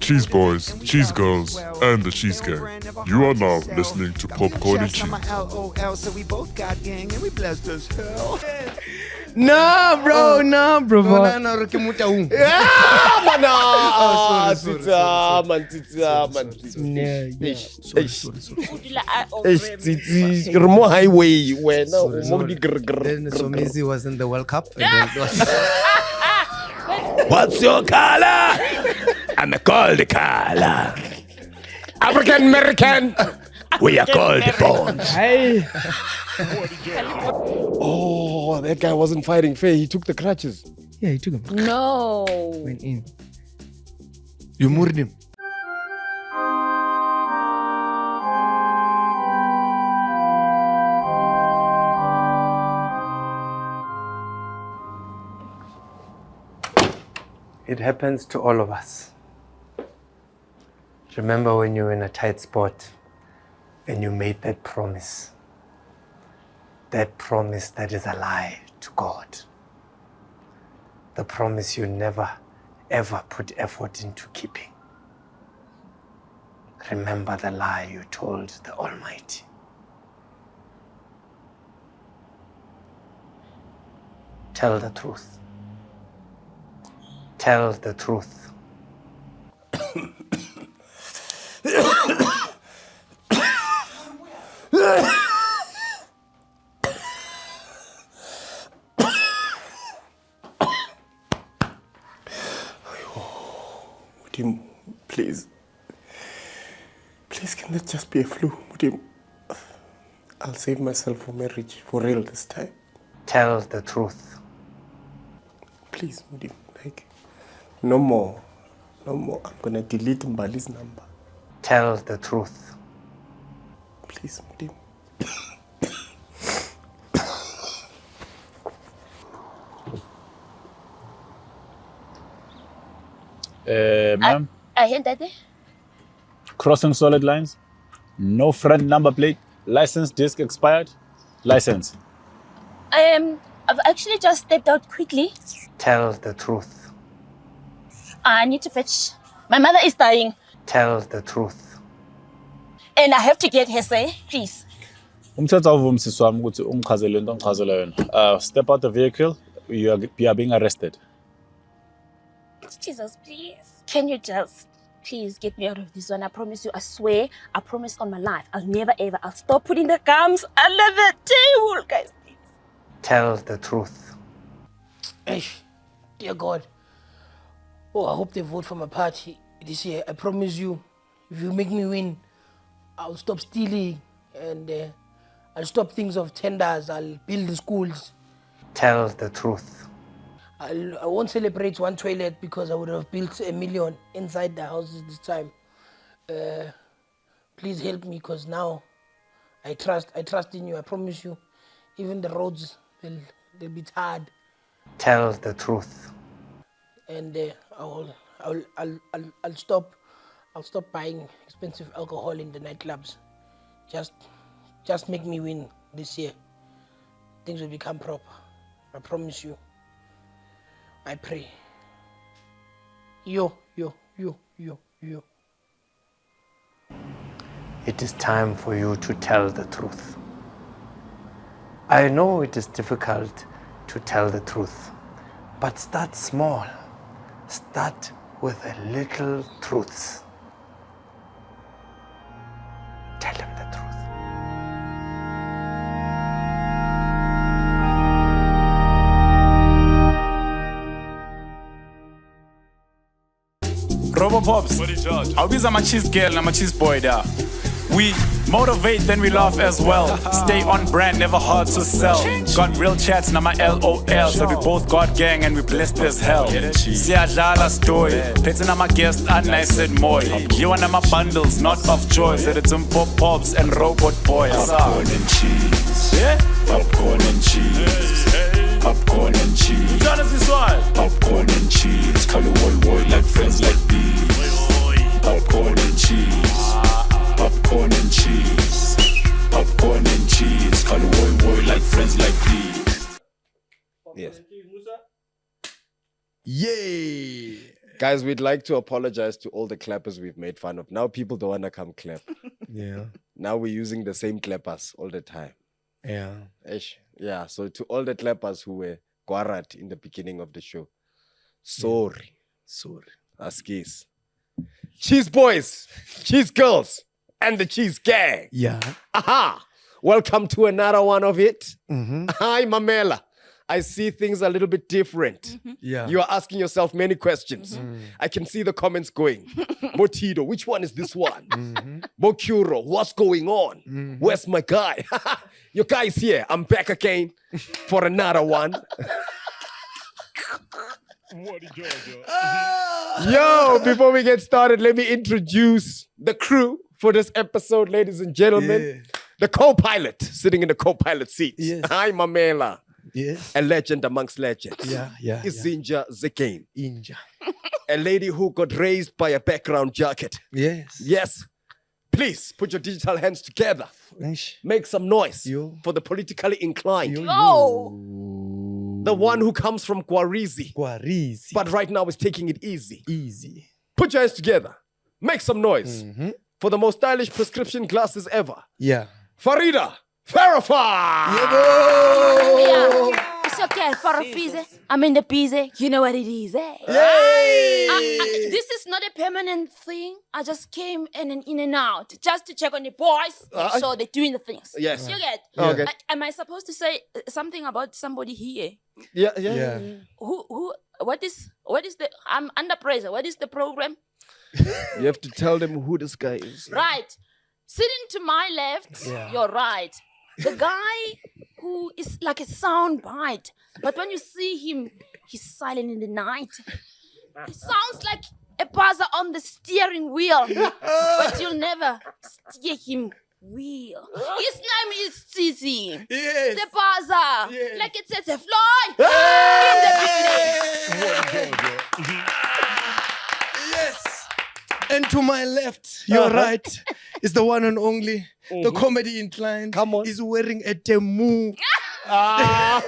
cheese boys, cheese girls, and the cheese gang. You are now listening to Popcorn and Cheese. Nah, bro. No, Sorry. You're more highway when So Messi was in the World Cup. What's your color? I'm called the color. African American. We are called the bones. Hey. Oh, that guy wasn't fighting fair. He took the crutches. Yeah, he took him. No. Went in. You murdered him. It happens to all of us. Remember when you were in a tight spot and you made that promise? That promise that is a lie to God. The promise you never, ever put effort into keeping. Remember the lie you told the Almighty. Tell the truth. Tell the truth. Mudim, please. Please, can that just be a flu? Mudim, I'll save myself for marriage, for real this time. Tell the truth. Please, Mudim, like, no more. No more. I'm gonna delete Mbali's number. Tell the truth. Please, Mudim. Ma'am, I heard that. crossing solid lines, no front number plate, license disc expired, license. I've actually just stepped out quickly. Tell the truth. I need to fetch. My mother is dying, Tell the truth. and I have to get her say, please. Umthetho awuvumsisi wami ukuthi umchazele into ongichazela yona. Step out the vehicle, you are being arrested. Jesus, please. Can you just please get me out of this one? I promise you, I swear, I promise on my life, I'll never ever, I'll stop putting the gums under the table, guys. Please. Tell the truth. Eish, dear God. Oh, I hope they vote for my party this year. I promise you, if you make me win, I'll stop stealing and I'll stop things of tenders. I'll build the schools. Tell the truth. I won't celebrate one toilet because I would have built 1 million inside the houses this time. Please help me because now I trust in you. I promise you, even the roads they'll be tarred. Tell the truth. And I'll stop buying expensive alcohol in the nightclubs. Just make me win this year. Things will become proper. I promise you. I pray. Yo. It is time for you to tell the truth. I know it is difficult to tell the truth, but start small. Start with a little truths. Tell him the truth. Robo Pops, awubiza ama-cheese girl nama-cheese boy da. We motivate, then we laugh as well. Stay on brand, never hard to sell. Got real chats, nama LOL. So we both got gang and we blessed as hell. Siyadlala story, petting nama guest and nice and more. You and nama bundles, not of joy. Said it's some pop pops and robot boy. Popcorn and cheese. Yeah? Popcorn and cheese. Popcorn and cheese. Jonathan Swile. Popcorn and cheese. Call it boy like friends like these. Popcorn and cheese. Popcorn and cheese. Popcorn and cheese. Call it boy like friends like these. Yes. Yeah. Guys, we'd like to apologize to all the clappers we've made fun of. Now people don't want to come clap. Yeah. Now we're using the same clappers all the time. Yeah. Eish. Yeah, so to all the clappers who were guarat in the beginning of the show, sorry. Sorry. Askis. Cheese boys, cheese girls, and the cheese gang. Yeah. Aha! Welcome to another one of it. Mm-hmm. Hi, Mamela. I see things a little bit different. Yeah. You are asking yourself many questions. I can see the comments going. Motido, which one is this one? Bokuro, what's going on? Where's my guy? Your guy's here. I'm back again for another one. Yo, before we get started, let me introduce the crew for this episode, ladies and gentlemen. Yeah. The co-pilot, sitting in the co-pilot seat. Yes. Hi, Mamela. Yes. A legend amongst legends. Yeah. Izinja Zekane. Inja. A lady who got raised by a background jacket. Yes. Yes. Please put your digital hands together. Ish. Make some noise Yo. for the politically inclined. Oh, The one who comes from Guarizi, Guarizi. but right now is taking it easy. Easy. Put your hands together. Make some noise for the most stylish prescription glasses ever. Yeah. Farida Farafah. yeah. It's okay for a fizzy. I'm in the busy. You know what it is, eh? This is not a permanent thing. I just came in and out just to check on the boys, make sure they're doing the things. Yes. You get? Okay. Am I supposed to say something about somebody here? Yeah. Who? What is the? I'm under pressure. What is the program? You have to tell them who this guy is. Right. Sitting to my left, you're right. The guy who is like a sound bite, but when you see him, he's silent in the night. He sounds like a buzzer on the steering wheel, but you'll never steer him wheel. His name is Sisi. Yes. The buzzer. Yes. Like it says a fly in the beginning. Yes. And to my left, you're right, is the one and only, the comedy inclined. Come on. Is wearing a temu. I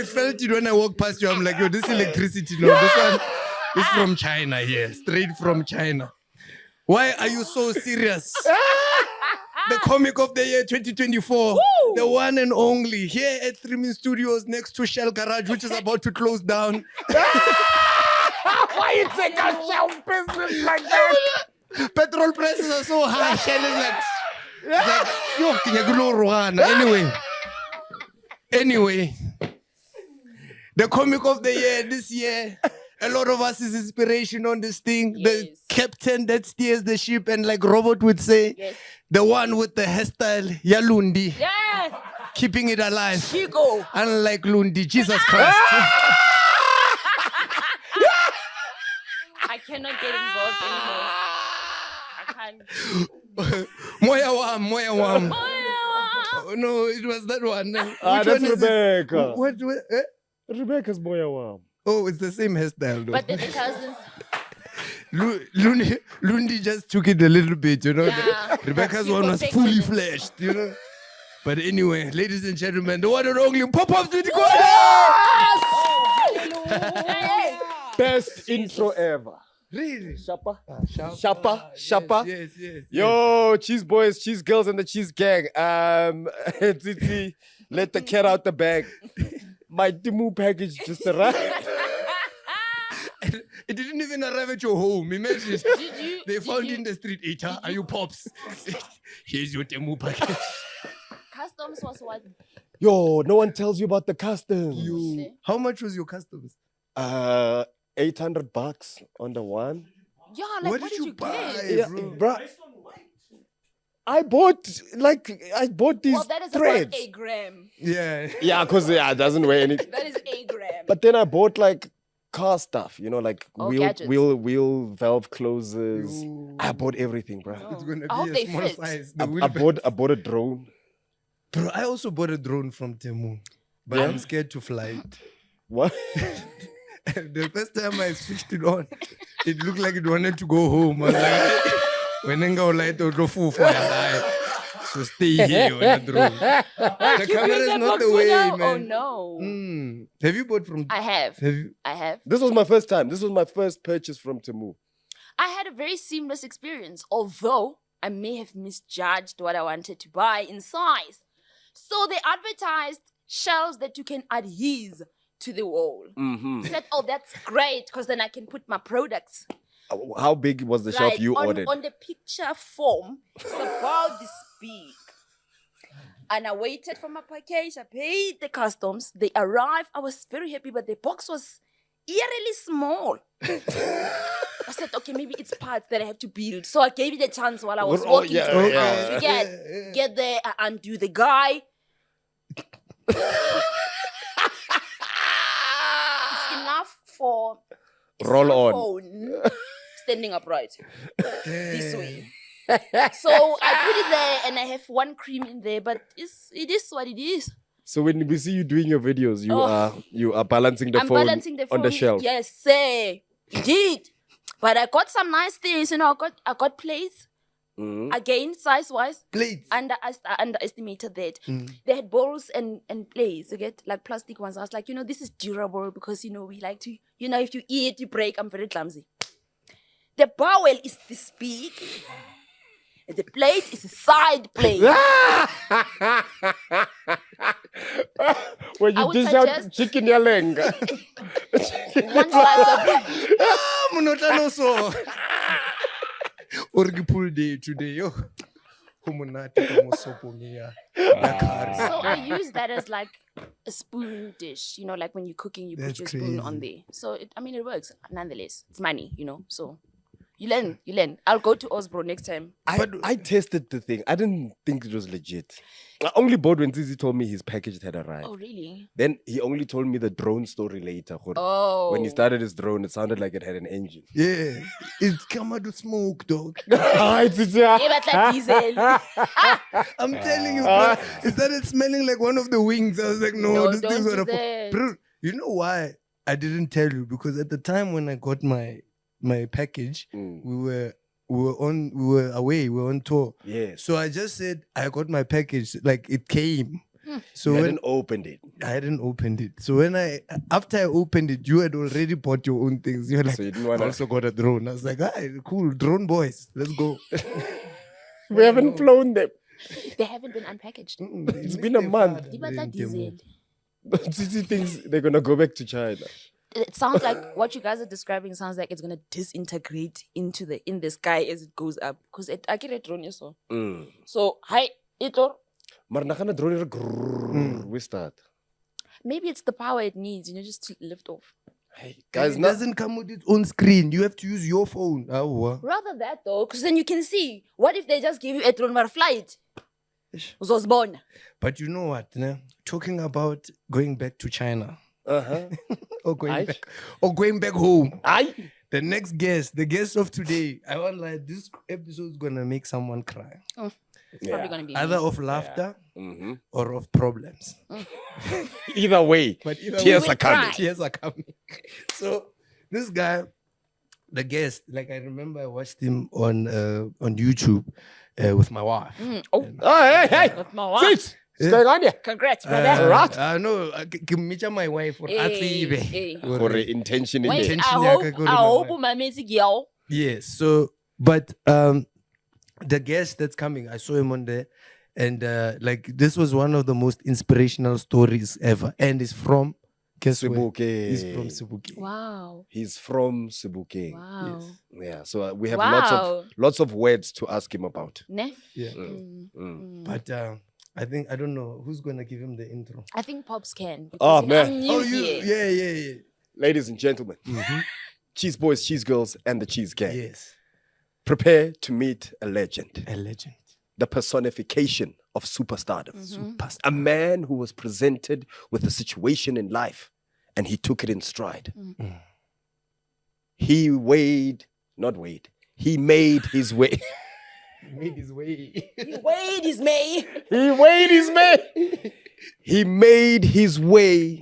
felt it when I walked past you. I'm like, yo, this electricity, no, this one is from China here, straight from China. Why are you so serious? The comic of the year 2024, the one and only, here at Streaming Studios next to Shell Garage, which is about to close down. Why you take a shelf business like that? Petrol prices are so high. Shell is like, Anyway, the comic of the year this year, a lot of us is inspiration on this thing. The captain that steers the ship, and like Robert would say, the one with the hairstyle, Yalundi, keeping it alive. Chico. Unlike Lundi, Jesus Christ. I cannot get involved anymore. I can't. Moya Wam. Oh, no, it was that one. Which That's one is Rebecca. it? What? Rebecca's Moyawam. Oh, it's the same hairstyle though. But they're the cousins. Lundi just took it a little bit, you know. Yeah. Rebecca's You one go was take fully it. fleshed, you know. But anyway, ladies and gentlemen, the one and only pop-up to the corner. Best intro ever. Really? Shapa. Shapa. Yes. Yo, cheese boys, cheese girls, and the cheese gang. Titi, let the cat out the bag. My Timu package just arrived. It didn't even arrive at your home. Imagine. They found you- in the street. Eater, are you pops? Here's your Temu package. Customs was what? Yo, no one tells you about the customs. How much was your customs? $800 on the one. Yeah, like What what did you buy? get? Yeah, bro. bro. I bought these Well, that is threads. about 8 gram. Yeah. Yeah, because it doesn't weigh anything. That is 8 gram. But then I bought like car stuff, you know, like Oh, wheel gadgets. wheel valve closers. Yo. I bought everything, bro. It's gonna I hope be they a small fit. size. I bought a drone. Bro, I also bought a drone from Temu, but I'm scared to fly it. What? The first time I switched it on, it looked like it wanted to go home. I was like, when I go light or go full fire. So stay here on the drone. The camera is not the way, man. Oh no. Have you bought from? I have. Have you? I have. This was my first time. This was my first purchase from Temu. I had a very seamless experience, although I may have misjudged what I wanted to buy in size. So they advertised shelves that you can adhere to the wall. Said, oh, that's great, because then I can put my products. How big was the shelf you ordered? On the picture form, it's about this big. And I waited for my package. I paid the customs. They arrived. I was very happy, but the box was eerily small. I said, okay, maybe it's parts that I have to build. So I gave it a chance while I was walking to the house. We get there, I undo the guy. It's enough for roll on phone standing upright this way. So I put it there, and I have one cream in there, but it is what it is. So when we see you doing your videos, you are balancing the I'm phone balancing the phone on the shelf. Yes, say indeed. But I got some nice things, I got plates. Again, size-wise, Plates. I underestimated that. They had bowls and plates, you get, like plastic ones. I was like, this is durable because, we like to, if you eat, you break. I'm very clumsy. The bowl is this big. And the plate is a side plate. When you dish out chicken yalenga. One slice of Munotanoso. Pull day today, yo. So I use that as like a spoon dish, like when you're cooking, you put your spoon on there. So it works nonetheless. It's money, so you learn. I'll go to Osbro next time. I tested the thing. I didn't think it was legit. I only bought when Zizi told me his package had arrived. Oh, really? Then he only told me the drone story later. Oh. When he started his drone, it sounded like it had an engine. Yeah. It's come out to smoke, dog. I'm Diesel. telling you, bro. It started smelling like one of the wings. I was like, no this thing's don't gonna do that. Bro, you know why I didn't tell you? Because at the time when I got my package, we were away, we were on tour. Yeah. So I just said I got my package, like it came. So I when hadn't opened it. I hadn't opened it. So after I opened it, you had already bought your own things. You're like, So you didn't I wanna... also got a drone. I was like, hi, cool, drone boys, let's go. We haven't flown them. They haven't been unpackaged. It's been a month. Diesel. But Zizi thinks they're gonna go back to China. It sounds like what you guys are describing sounds like it's gonna disintegrate in the sky as it goes up. Because I get a drone so. So hi, Itor. Marnakana drone we start. Maybe it's the power it needs, just to lift off. Hey, Guys, it doesn't come with its own screen. You have to use your phone. Rather that though, because then you can see. What if they just give you a drone for flight? Uzosbona. But you know what? Talking about going back to China. or going back home. The next guest, the guest of today, I want this episode is gonna make someone cry. It's probably gonna be either me. of laughter or of problems. Either way, but tears are coming. Tears are coming. So this guy, the guest, like I remember I watched him on YouTube with my wife. Hey! With my wife. Sit! What's going on here? Congrats, brother. No, meet my wife for For the intention in Wait, it. I hope my music girl. Yes. So, but the guest that's coming, I saw him on there, and this was one of the most inspirational stories ever, and it's from Sibuke. He's from Sibuke. Wow. He's from Sibuke. Wow. Yes. Yeah. So we have Wow. lots of words to ask him about. Ne? Yeah. But I don't know who's gonna give him the intro. I think Pops can. Oh, because, man. I'm new here. Yeah. Ladies and gentlemen, cheese boys, cheese girls, and the cheese gang. Yes. Prepare to meet a legend. A legend. The personification of superstardom. A man who was presented with a situation in life and he took it in stride. He made his way. He made his way. He weighed his May. He made his way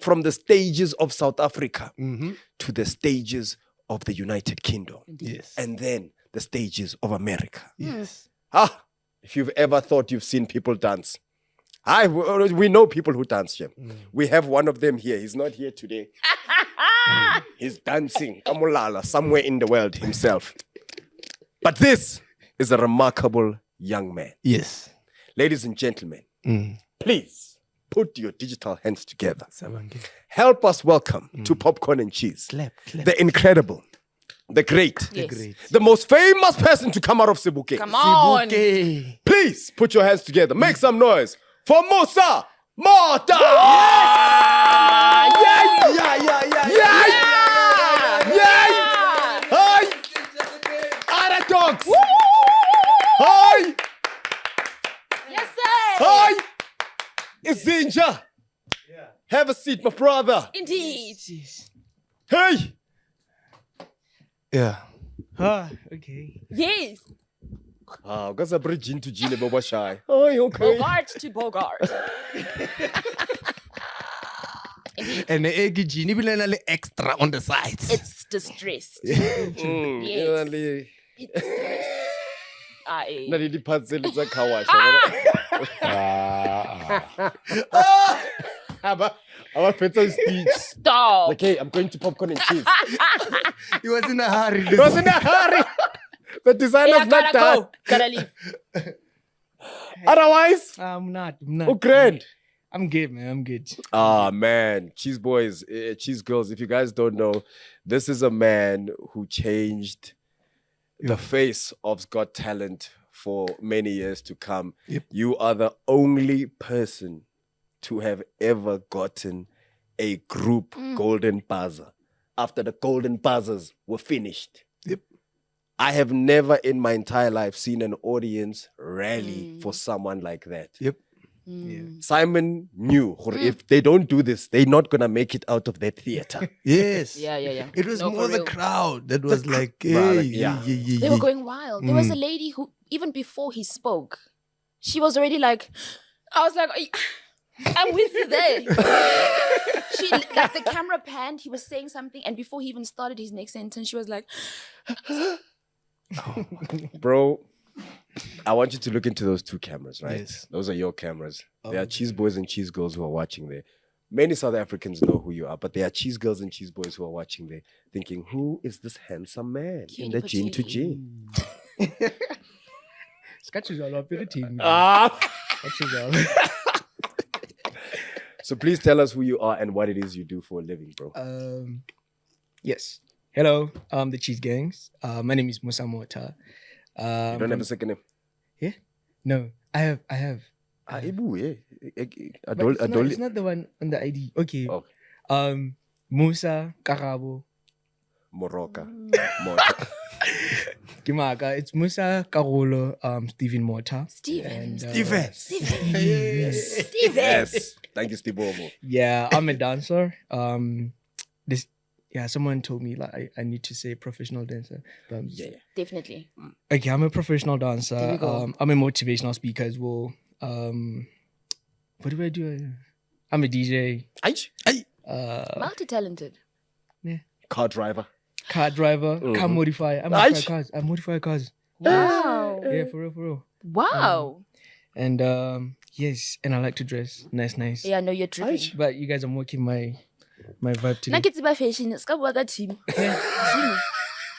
from the stages of South Africa to the stages of the United Kingdom. Yes. And then the stages of America. Yes. if you've ever thought you've seen people dance, we know people who dance here. We have one of them here. He's not here today. He's dancing Kamulala somewhere in the world himself. But this is a remarkable young man. Yes. Ladies and gentlemen, please put your digital hands together. Help us welcome to Popcorn and Cheese, the incredible, the great, the most famous person to come out of Sibuke. Come on. Please put your hands together. Make some noise for Musa MOTHA. Hi. Other dogs. Hi. Yes, sir. Hi. It's Zinja. Have a seat, my brother. Indeed. Hey. Yeah. Okay. Yes. Because I bridge into Gile Boba Shy. Oh, okay. Bogart to Bogart. Indeed. And the eggy genie will a extra on the sides. It's distressed. Yes. It's distressed. Aye. Na di puzzle is a kawash. Our pencil speech. Stop. Okay, I'm going to Popcorn and Cheese. He was in a hurry. He was in a hurry. The designer's not done. Go. Gotta leave. Otherwise, I'm not. oh, grand. I'm good, man. I'm good. Ah, man. Cheese boys, cheese girls, if you guys don't know, this is a man who changed the face of Got Talent for many years to come. Yep. You are the only person to have ever gotten a group golden buzzer after the golden buzzers were finished. Yep. I have never in my entire life seen an audience rally for someone like that. Yep. Simon knew if they don't do this, they're not gonna make it out of that theater. Yes. Yeah. It was No, more for the real. crowd that was like, Brother, hey, yeah. They were going wild. There was a lady who, even before he spoke, she was already like, I was like, I'm with you there. She, like the camera panned, he was saying something, and before he even started his next sentence, she was like, Bro, I want you to look into those two cameras, right? Yes. Those are your cameras. There are cheese boys and cheese girls who are watching there. Many South Africans know who you are, but there are cheese girls and cheese boys who are watching there thinking, who is this handsome man in the gene to gene? So please tell us who you are and what it is you do for a living, bro. Yes. Hello, the Cheese Gangs. My name is Musa MOTHA. You don't have a second name? Yeah? No, I have. Ibu, yeah. But it's not the one on the ID. Okay. Musa Karabo. Moroka. Kimaka. It's Musa Karolo, Stephen MOTHA. Steven. Yes. Thank you, Steve. Yeah, I'm a dancer. Someone told me like I need to say professional dancer. But, Definitely. Okay, I'm a professional dancer. There we go. I'm a motivational speaker as well. What do I do? I'm a DJ. Multi-talented. Car driver. Car driver. Car modifier. I modify cars. I modify cars. Wow. Yeah, for real. Wow. And yes, and I like to dress nice. Yeah, I know you're tripping. But you guys are mocking my vibe today. Naked by fashion. It's got a team.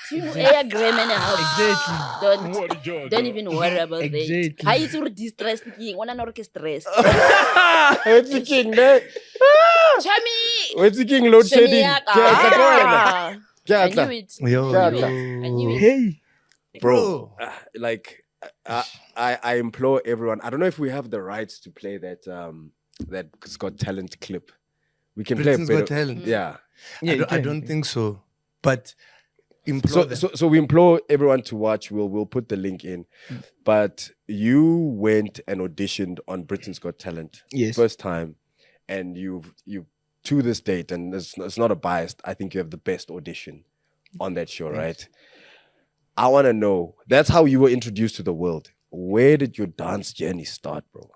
Team air gram and a house. Exactly. Don't even worry about Exactly. that. How is your distressed king? One another stressed. What's the king, man? Chami. What's the king load shedding? I knew it. I knew it. Hey. Bro, like I implore everyone. I don't know if we have the rights to play that that Got Talent clip. We can play a Britain's bit Got of, Talent. Yeah. I don't think so. But So we implore everyone to watch. We'll put the link in. But you went and auditioned on Britain's Got Talent. Yes. First time. And you to this date, and it's not a bias, I think you have the best audition on that show, right? I want to know, that's how you were introduced to the world. Where did your dance journey start, bro?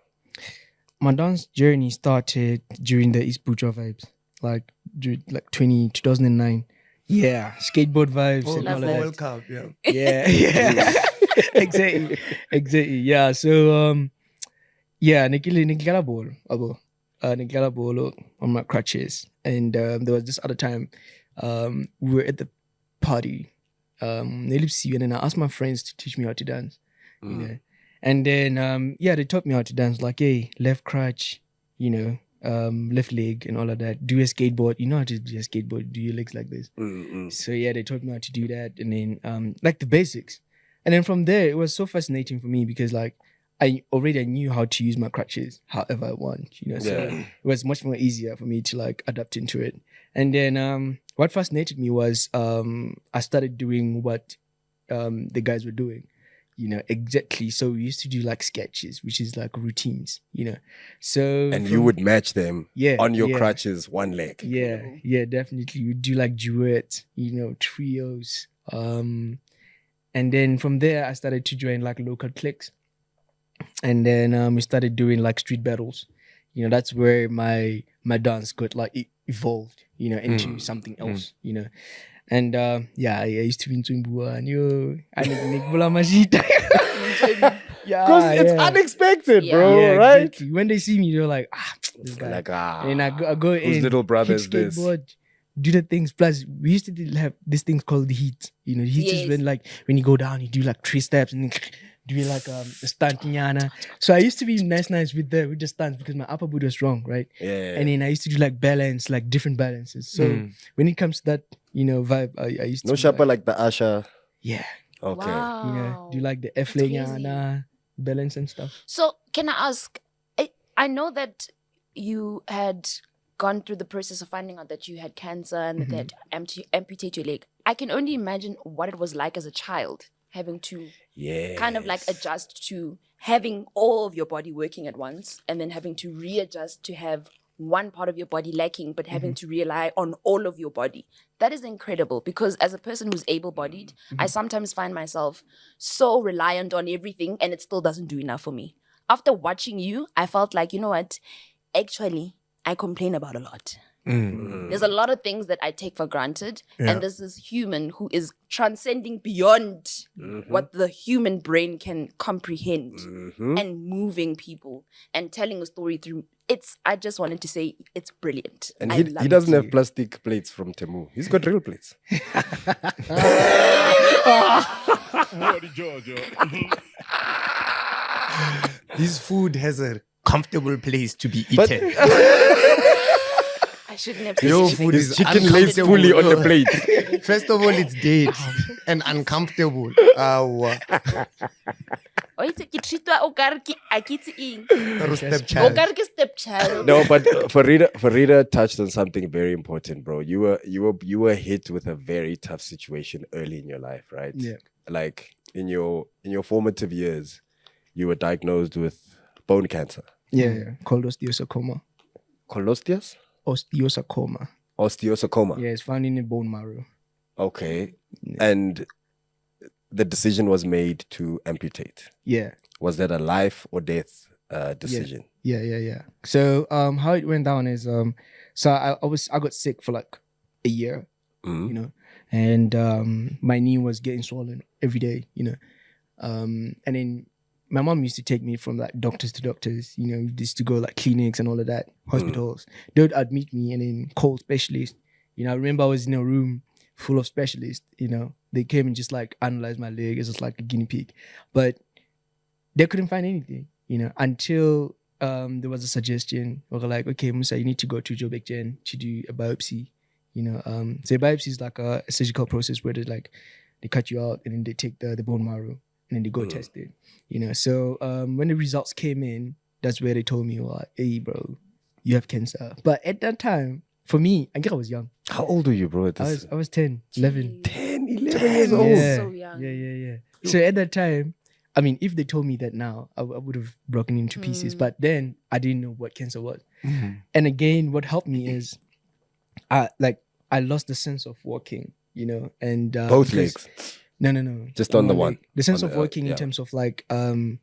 My dance journey started during the East Bucha vibes, like 2009. Yeah, skateboard vibes and all of that. World Cup, yeah. Yeah. Exactly. Yeah. So yeah, Nikila ball on my crutches, and there was this other time, we were at the party, and then I asked my friends to teach me how to dance, you know, and then they taught me how to dance, like, hey, left crutch, you know, left leg and all of that. Do a skateboard, you know how to do a skateboard, do your legs like this. So yeah, they taught me how to do that, and then like the basics, and then from there it was so fascinating for me because like I knew how to use my crutches however I want, you know, so it was much more easier for me to like adapt into it. And then what fascinated me was I started doing what the guys were doing, you know, exactly. So we used to do like sketches, which is like routines, you know. So And you would match them on your yeah. crutches, one leg. Yeah, definitely. We do like duets, you know, trios. And then from there I started to join like local cliques. And then we started doing like street battles. You know, that's where my dance got like evolved, you know, into something else, you know. And I used to be in Twimbua and I Because it's unexpected, bro, right? Exactly. When they see me, they're like, this guy. Like, and I go whose in, little brother is kick this? skateboard, do the things. Plus, we used to have this thing called the heat. You know, the heat is when you go down, you do like 3 steps and do like a stunt nyana. So I used to be nice with the stunts because my upper body was strong, right? Yeah. And then I used to do like balance, like different balances. So when it comes to that, you know, vibe, I used to No shopper like the Asha. Yeah. Okay. Wow. You know, do like the F nyana balance and stuff. So can I ask, I know that you had gone through the process of finding out that you had cancer and that they had to amputate your leg. I can only imagine what it was like as a child, having to kind of like adjust to having all of your body working at once and then having to readjust to have one part of your body lacking, but having to rely on all of your body. That is incredible because as a person who's able-bodied, I sometimes find myself so reliant on everything and it still doesn't do enough for me. After watching you, I felt like, you know what? Actually, I complain about a lot. There's a lot of things that I take for granted. And this is human who is transcending beyond what the human brain can comprehend and moving people and telling a story through. I just wanted to say it's brilliant. And he doesn't have plastic plates from Temu. He's got real plates. His food has a comfortable place to be eaten. I shouldn't have said Your it. food is Chicken lays fully on the plate. First of all, it's dead and uncomfortable. Stepchild. No, but Farida touched on something very important, bro. You were hit with a very tough situation early in your life, right? Yeah. Like in your formative years, you were diagnosed with bone cancer. Yeah. Called osteosarcoma. Colostias? Osteosarcoma. Osteosarcoma. Yeah, it's found in the bone marrow. Okay. And the decision was made to amputate. Yeah. Was that a life or death decision? Yeah. So how it went down is so I got sick for like a year, you know, and my knee was getting swollen every day, you know. And then my mom used to take me from like doctors to doctors, you know, used to go like clinics and all of that, hospitals. They would admit me and then call specialists. You know, I remember I was in a room full of specialists, you know. They came and just like analyzed my leg. It was like a guinea pig. But they couldn't find anything, you know, until there was a suggestion. We were like, okay, Musa, you need to go to Joburg Gen to do a biopsy, you know. So a biopsy is like a surgical process where they cut you out and then they take the bone marrow and then they go test it, you know. So when the results came in, that's where they told me, like, hey, bro, you have cancer. But at that time, for me, I guess I was young. How old were you, bro? I was 10, 11. 10, 11 years old. Yeah. So young. Yeah. So at that time, I mean, if they told me that now, I would have broken into pieces. But then I didn't know what cancer was. And again, what helped me is I lost the sense of walking, you know. And Both legs? No. Just on the one? Leg. The sense on of the, walking in terms of like, you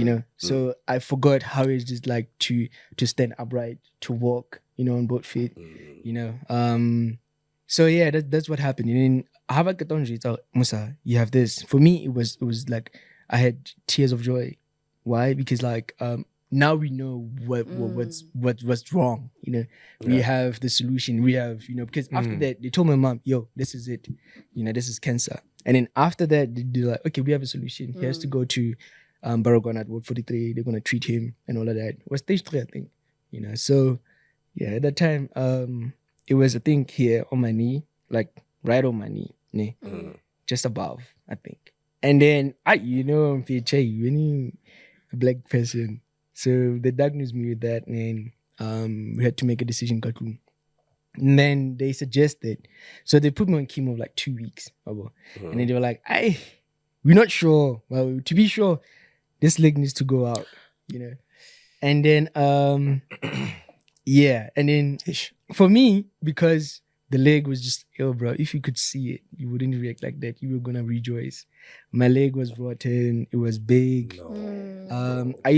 know. So I forgot how it's just like to stand upright, to walk, you know, on both feet, you know. So yeah, that's what happened. And then Musa, you have this. For me, it was like I had tears of joy. Why? Because like now we know what's wrong. You know, we have the solution. We have, you know, because after that they told my mom, yo, this is it. You know, this is cancer. And then after that they're like, okay, we have a solution. He has to go to Baragona at Ward 43. They're gonna treat him and all of that. It was stage 3, I think. You know, so yeah, at that time, it was, I think, here on my knee, like right on my knee, just above, I think. And then you know, I'm a black person, so they diagnosed me with that, and then we had to make a decision. And then they suggested, so they put me on chemo like 2 weeks, and then they were like, we're not sure. Well, to be sure, this leg needs to go out, you know. And then yeah, and then for me, because the leg was just ill, bro. If you could see it, you wouldn't react like that. You were gonna rejoice. My leg was rotten. It was big. I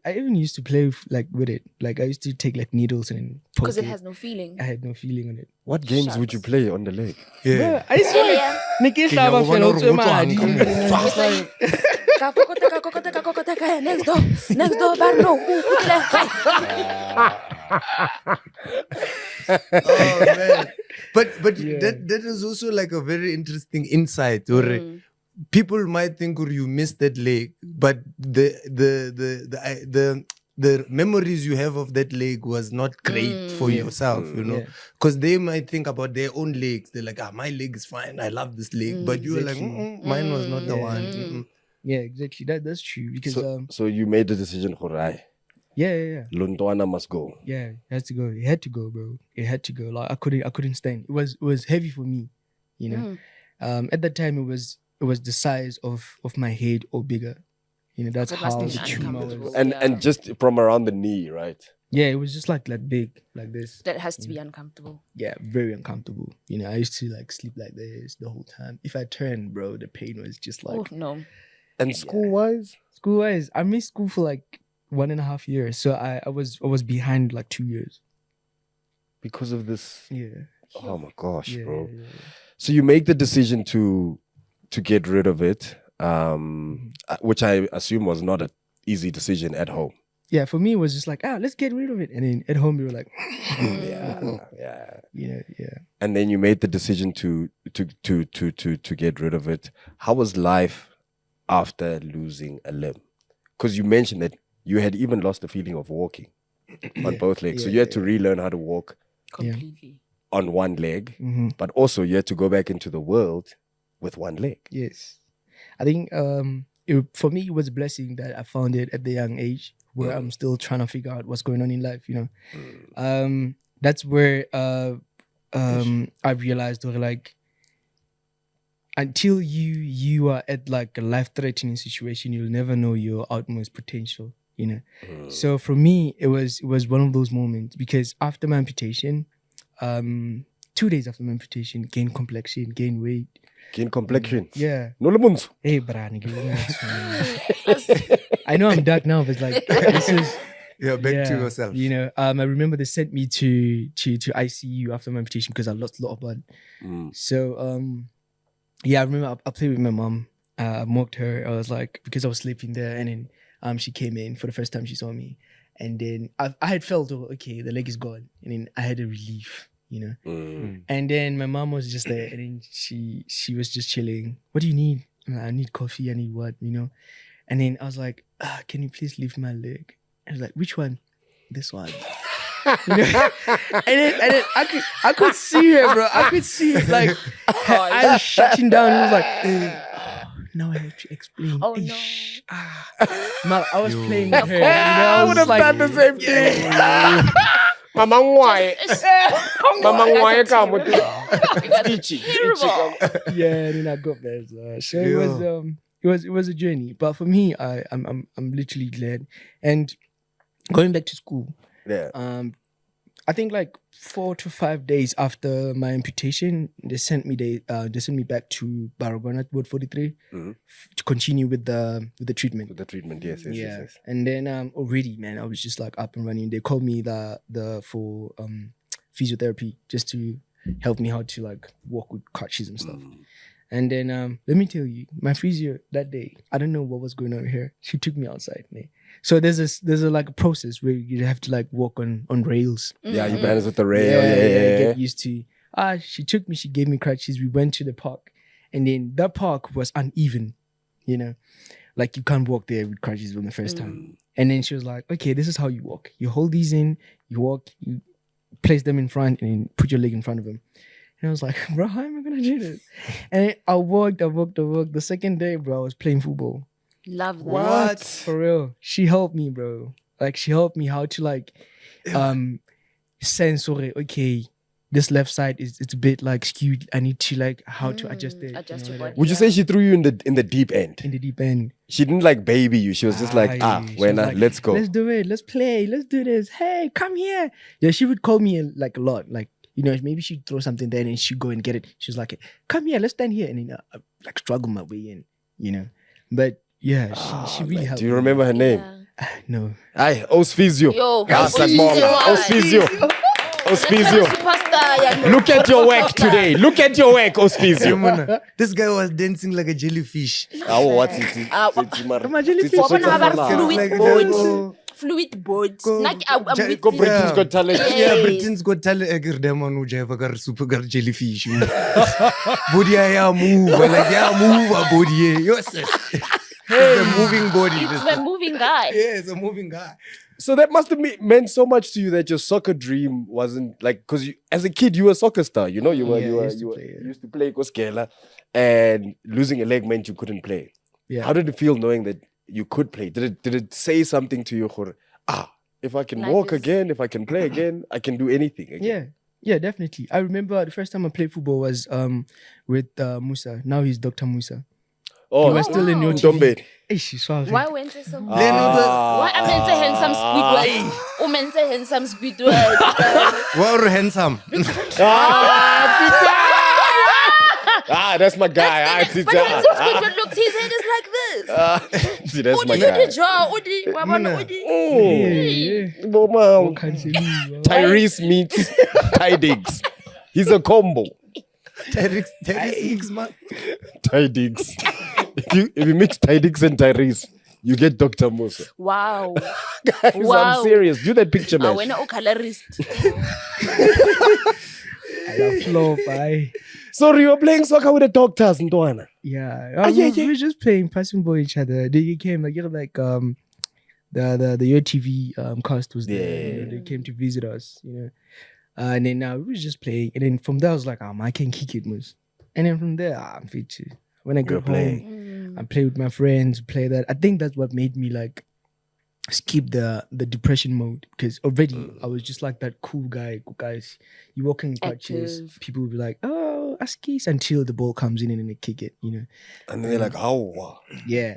even used to play with it. Like I used to take like needles and poke Because it has no feeling. I had no feeling on it. What games would you play on the leg? Yeah, I used to Next door, Barno. Oh man. But that is also like a very interesting insight. Or people might think you missed that leg, but the memories you have of that leg was not great for yourself, you know, because they might think about their own legs. They're like, my leg is fine. I love this leg, but you were like, mine was not the one. Yeah, exactly. That's true. Because so you made the decision, Horai. Yeah. Lundwana must go. Yeah, it has to go. It had to go, bro. It had to go. Like I couldn't stand. It was heavy for me, you know. At that time, it was the size of my head or bigger. You know, that's how the tumor was. And just from around the knee, right? Yeah, it was just like big, like this. That has to be uncomfortable. Yeah, very uncomfortable. You know, I used to like sleep like this the whole time. If I turned, bro, the pain was just like. Oh no. And school-wise, I missed school for like 1.5 years. So I was behind like 2 years. Because of this. Yeah. Oh my gosh, bro. Yeah. So you make the decision to get rid of it, which I assume was not an easy decision at home. Yeah, for me it was just like, let's get rid of it. And then at home we were like, yeah. You know, yeah. And then you made the decision to get rid of it. How was life after losing a limb? Because you mentioned that you had even lost the feeling of walking on both legs. So you had to relearn how to walk completely on one leg, but also you had to go back into the world with one leg. Yes. I think for me, it was a blessing that I found it at the young age where I'm still trying to figure out what's going on in life, you know. That's where I realized, like, until you are at like a life-threatening situation, you'll never know your utmost potential, you know. So for me, it was one of those moments, because after my amputation, 2 days after my amputation, gained complexion, gained weight. Gain complexion? Yeah. No lemons. Hey, brani. I know I'm dark now, but like, this is... Yeah, back to yourself. You know, I remember they sent me to ICU after my amputation because I lost a lot of blood. So, yeah, I remember I played with my mom. I mocked her. I was like, because I was sleeping there, and then she came in for the first time she saw me. And then I had felt, okay, the leg is gone. And then I had a relief, you know. And then my mom was just there, and then she was just chilling. What do you need? I need coffee, I need what, you know. And then I was like, can you please lift my leg? I was like, which one? This one. You know? and then I could see her, bro. I could see like her eyes shutting down. It was like, now I have to explain. Oh no. Man, I was playing with her. You know, I would have done the same thing. Mama why? Mama why come with Yeah, and then I got there. So it was a journey. But for me, I'm literally glad. And going back to school, I think like 4 to 5 days after my amputation, they sent me back to Baragona at Ward 43 to continue with the treatment. With the treatment, yes. And then already, man, I was just like up and running. They called me for physiotherapy just to help me how to like walk with crutches and stuff. And then let me tell you, my physio that day, I don't know what was going on here. She took me outside. So there's a like a process where you have to like walk on rails. Yeah, you balance with the rail. Get used to. She took me, she gave me crutches. We went to the park, and then that park was uneven, you know, like you can't walk there with crutches on the first time. And then she was like, okay, this is how you walk. You hold these in, you walk, you place them in front, and then put your leg in front of them. And I was like, bro, how am I gonna do this? And I walked. The second day, bro, I was playing football. Love that. What? For real. She helped me, bro. Like, she helped me how to like sense, okay, this left side it's a bit like skewed. I need to like how to adjust it. Adjust your body. Would you say she threw you in the deep end? In the deep end. She didn't like baby you. She was just like, She was like, let's go. Let's do it. Let's play. Let's do this. Hey, come here. Yeah, she would call me like a lot. Like, you know, maybe she'd throw something there and she'd go and get it. She was like, come here, let's stand here. And then I like struggle my way in, you know. But yeah, she really helped. Do you remember her name? No. Aye, Osphysio. Yo, Osphysio. Look at your work today. Look at your work, Osphysio. This guy was dancing like a jellyfish. Oh, what's it? Fluid boards. Go Britain's Got Talent. Yeah, Britain's Got Talent. Agar demon ujaiva kar super kar jellyfish. Body ya move, like ya move a body. Yes. It's a moving body. It's a moving guy. Yeah, it's a moving guy. So that must have meant so much to you that your soccer dream wasn't like, because as a kid you were a soccer star, you know, you used to play Koskela, and losing a leg meant you couldn't play. Yeah. How did it feel knowing that you could play? Did it say something to you? If I can walk again, if I can play again, I can do anything again. Yeah, definitely. I remember the first time I played football was with Musa. Now he's Dr. Musa. Oh, he was still in your TV. Why went to some? Why am I handsome Squidward? Why are handsome? That's my guy. But handsome Squidward looks, his head is like this. See, that's my guy. Tyrese meets Tidings. He's a combo. Tyrese, man. Tidings. If you mix Tidings and Tyrese, you get Dr. Musa. Wow. Guys, I'm serious. Do that picture, man. So you were playing soccer with the doctors, Ntoana? Yeah. We were just playing, passing by each other. They came like, the Your TV cast was there. You know, they came to visit us, you know. And then we were just playing. And then from there, I was like, I can kick it, Mus. And then from there, I'm fit too. When I go home, I play with my friends, play that. I think that's what made me like skip the depression mode, because already I was just like that cool guy. Guys, you walk in crutches, people will be like, oh, askis, until the ball comes in and then they kick it, you know. And then they're like, oh. Yeah,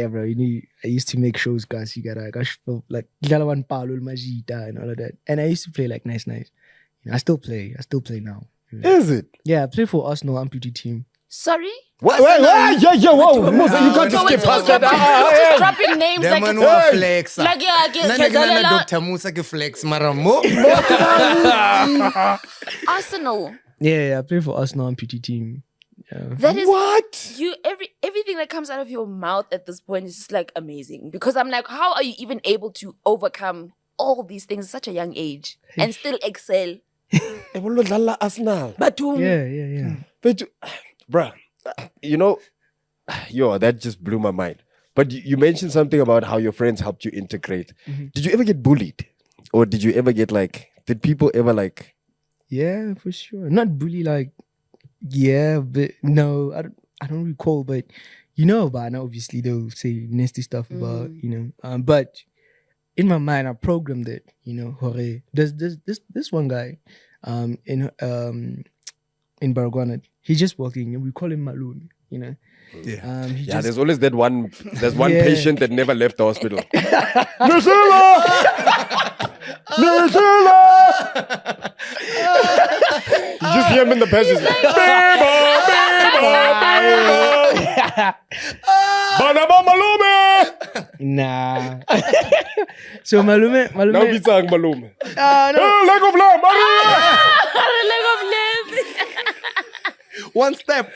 bro. You know, I used to make shows, guys. You gotta like Galawan Paulo Magita and all of that. And I used to play like nice. You know, I still play now. You know? Is it? Yeah, I play for Arsenal amputee team. Sorry? Whoa, Musa, you can't just skip past that. Dropping names like it's flex. Like Dr. Musa ke flex maramo. Arsenal. Yeah, I play for Arsenal amputee team. Yeah. That is what you. Everything that comes out of your mouth at this point is just like amazing, because I'm like, how are you even able to overcome all these things at such a young age and still excel? Arsenal. But yeah. But bruh, you know, that just blew my mind. But you mentioned something about how your friends helped you integrate. Mm-hmm. Did you ever get bullied? Or did you ever get like, did people ever like... Yeah, for sure. Not bully like, yeah, but no, I don't recall. But you know about now, obviously they'll say nasty stuff about, you know. But in my mind, I programmed it, you know. There's this one guy in Baragwana. He's just walking, and we call him Malone, you know. Yeah. There's always that one. There's one patient that never left the hospital. Nisila! You just hear him in the passage. Banaba Malume! Nah. So Malume. Now we sang Malume. No. Leg of lamb! Leg of lamb! One step.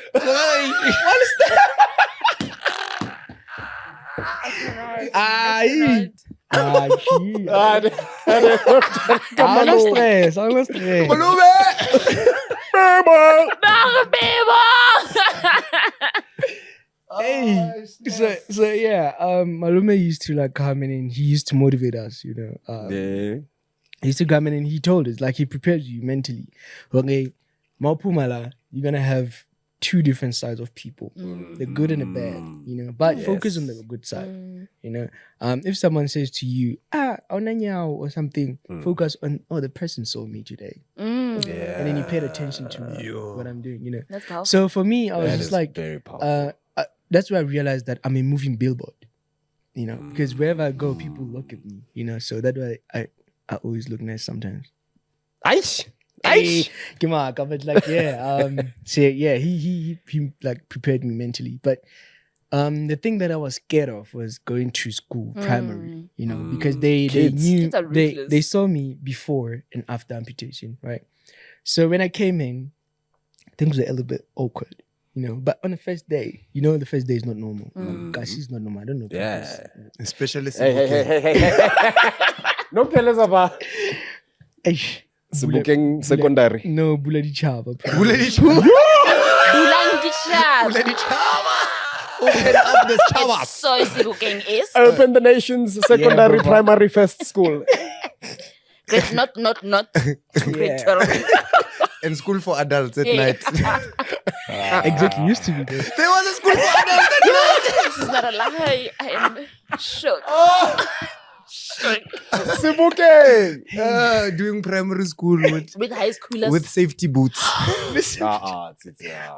Ay. Ah, gee. I'm no stress. Hey, so yeah, Malume used to like come in and he used to motivate us, you know. He used to come in and he told us, like he prepares you mentally. Okay, Maupumala, you're gonna have two different sides of people, the good and the bad, you know. But focus on the good side, you know. If someone says to you, onanyao or something, focus on, the person saw me today. And then you paid attention to what I'm doing, you know. That's powerful. So for me, I was That just is like, very powerful. that's where I realized that I'm a moving billboard, you know, because wherever I go, people look at me, you know. So that's why I always look nice sometimes. Aish. Come on, but like so yeah, he like prepared me mentally. But the thing that I was scared of was going to school, primary, you know, because they knew Kids are ruthless. they saw me before and after amputation, right? So when I came in, things were a little bit awkward, you know. But on the first day, you know, the first day is not normal. Guys, it's not normal. I don't know. Yeah. Especially Hey. No tell about Sebokeng secondary. No, Bula di Chaba. Bulang di chat. Open up the shower. So Sebokeng is Open the Nation's secondary primary first school. grade not grade 12. And school for adults at night. Exactly, used to be there. There was a school for adults at night. This is not a lie. I am shocked. Sebokeng. Doing primary school With high schoolers. with safety boots.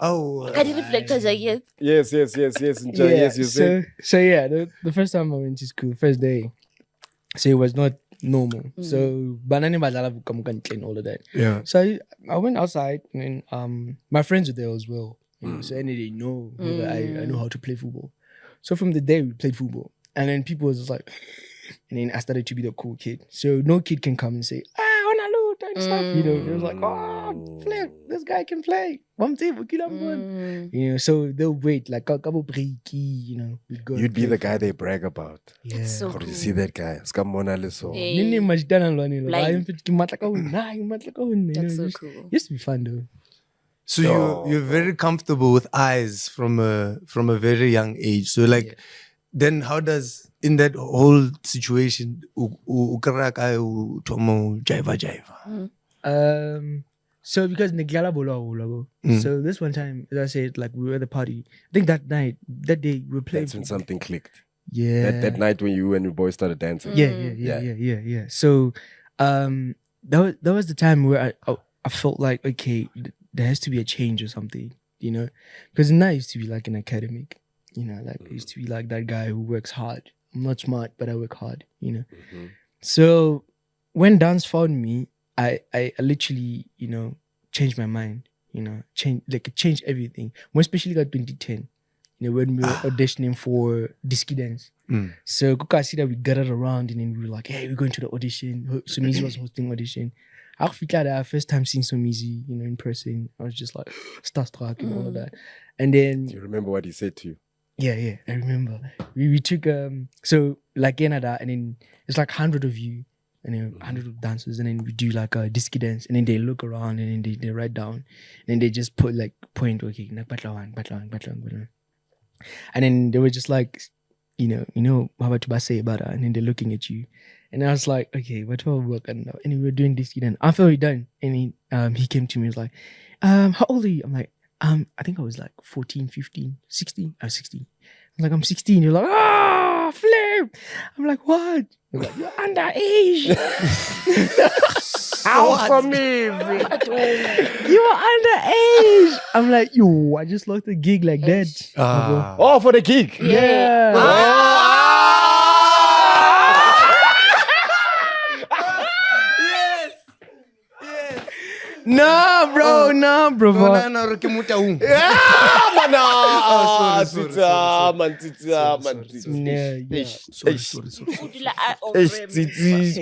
Oh. Can you reflect as I get? Yes. Yes, you say. So yeah, the first time I went to school, first day, so it was not normal. So banana badala bukamukan and all of that. Yeah. So I went outside and my friends were there as well. You know, so and they know that I know how to play football. So from the day we played football, and then people was just like, and then I started to be the cool kid. So no kid can come and say, Onalu, and stuff. You know, it was like, Flip, this guy can play. You know, so they'll wait like a couple breaky, you know. We'd go. You'd be the guy they brag about. Yeah. So Or you see that guy? So. Nini majidana lwani lo. Blind. That's so cool. Used to be fun though. So you're very comfortable with eyes from a very young age. So like, then how does in that whole situation ukaraka utomo jiva? So because Negala Bolo, so this one time, as I said, like we were at the party. I think that day we were playing. That's when something clicked. Yeah. That night when you and your boys started dancing. Yeah. So that was the time where I felt like, okay, there has to be a change or something, you know, because now I used to be like an academic, you know, like I used to be like that guy who works hard. I'm not smart, but I work hard, you know. So when dance found me, I literally, you know, changed my mind, you know, changed everything. More especially like 2010, you know, when we were auditioning for Disky Dance. So Kukasida, we gathered around and then we were like, hey, we're going to the audition. Somizi was hosting audition. Our first time seeing Somizi, you know, in person, I was just like starstruck and all of that. And then Do you remember what he said to you? Yeah, I remember. We took so like Canada, and then it's like 100 of you, and then 100 of dancers, and then we do like a Disky Dance, and then they look around, and then they write down, and then they just put like point, okay, batlawan, and then they were just like, you know, how about to say about it, and then they're looking at you, and I was like, okay, what do I work on now? And we were doing Disky Dance. After we done, and he came to me, he was like, how old are you? I'm like, I think I was like 14, 15, 16. I was 16. I'm like, I'm 16. You're like, Flip. I'm like, what? You're like, you're underage. How for me? You were underage. I'm like, yo, I just lost a gig like that. Oh, for the gig. Yeah. No, bro. No, Oh,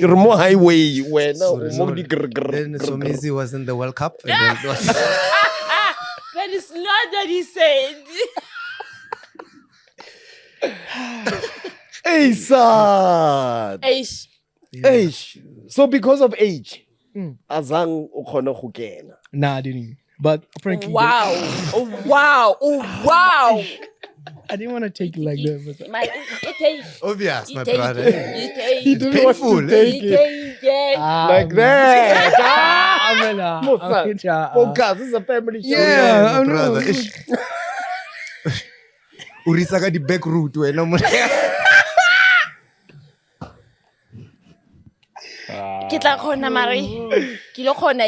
Remo highway where now Then Somizi was in the World Cup. And then That is not what he said. Hey, son. Age. So because of age, azang ukhona go kena. Nah, I didn't. But frankly, Wow. Oh, wow. Oh, wow. I didn't want to take it like that. But obvious, my He take brother. it. He It's take painful. it. He take it. Like that. Focus. This is a family show. Yeah, my brother. Urisaka the back route where no more. Ke tla kgona mare ke lo kgona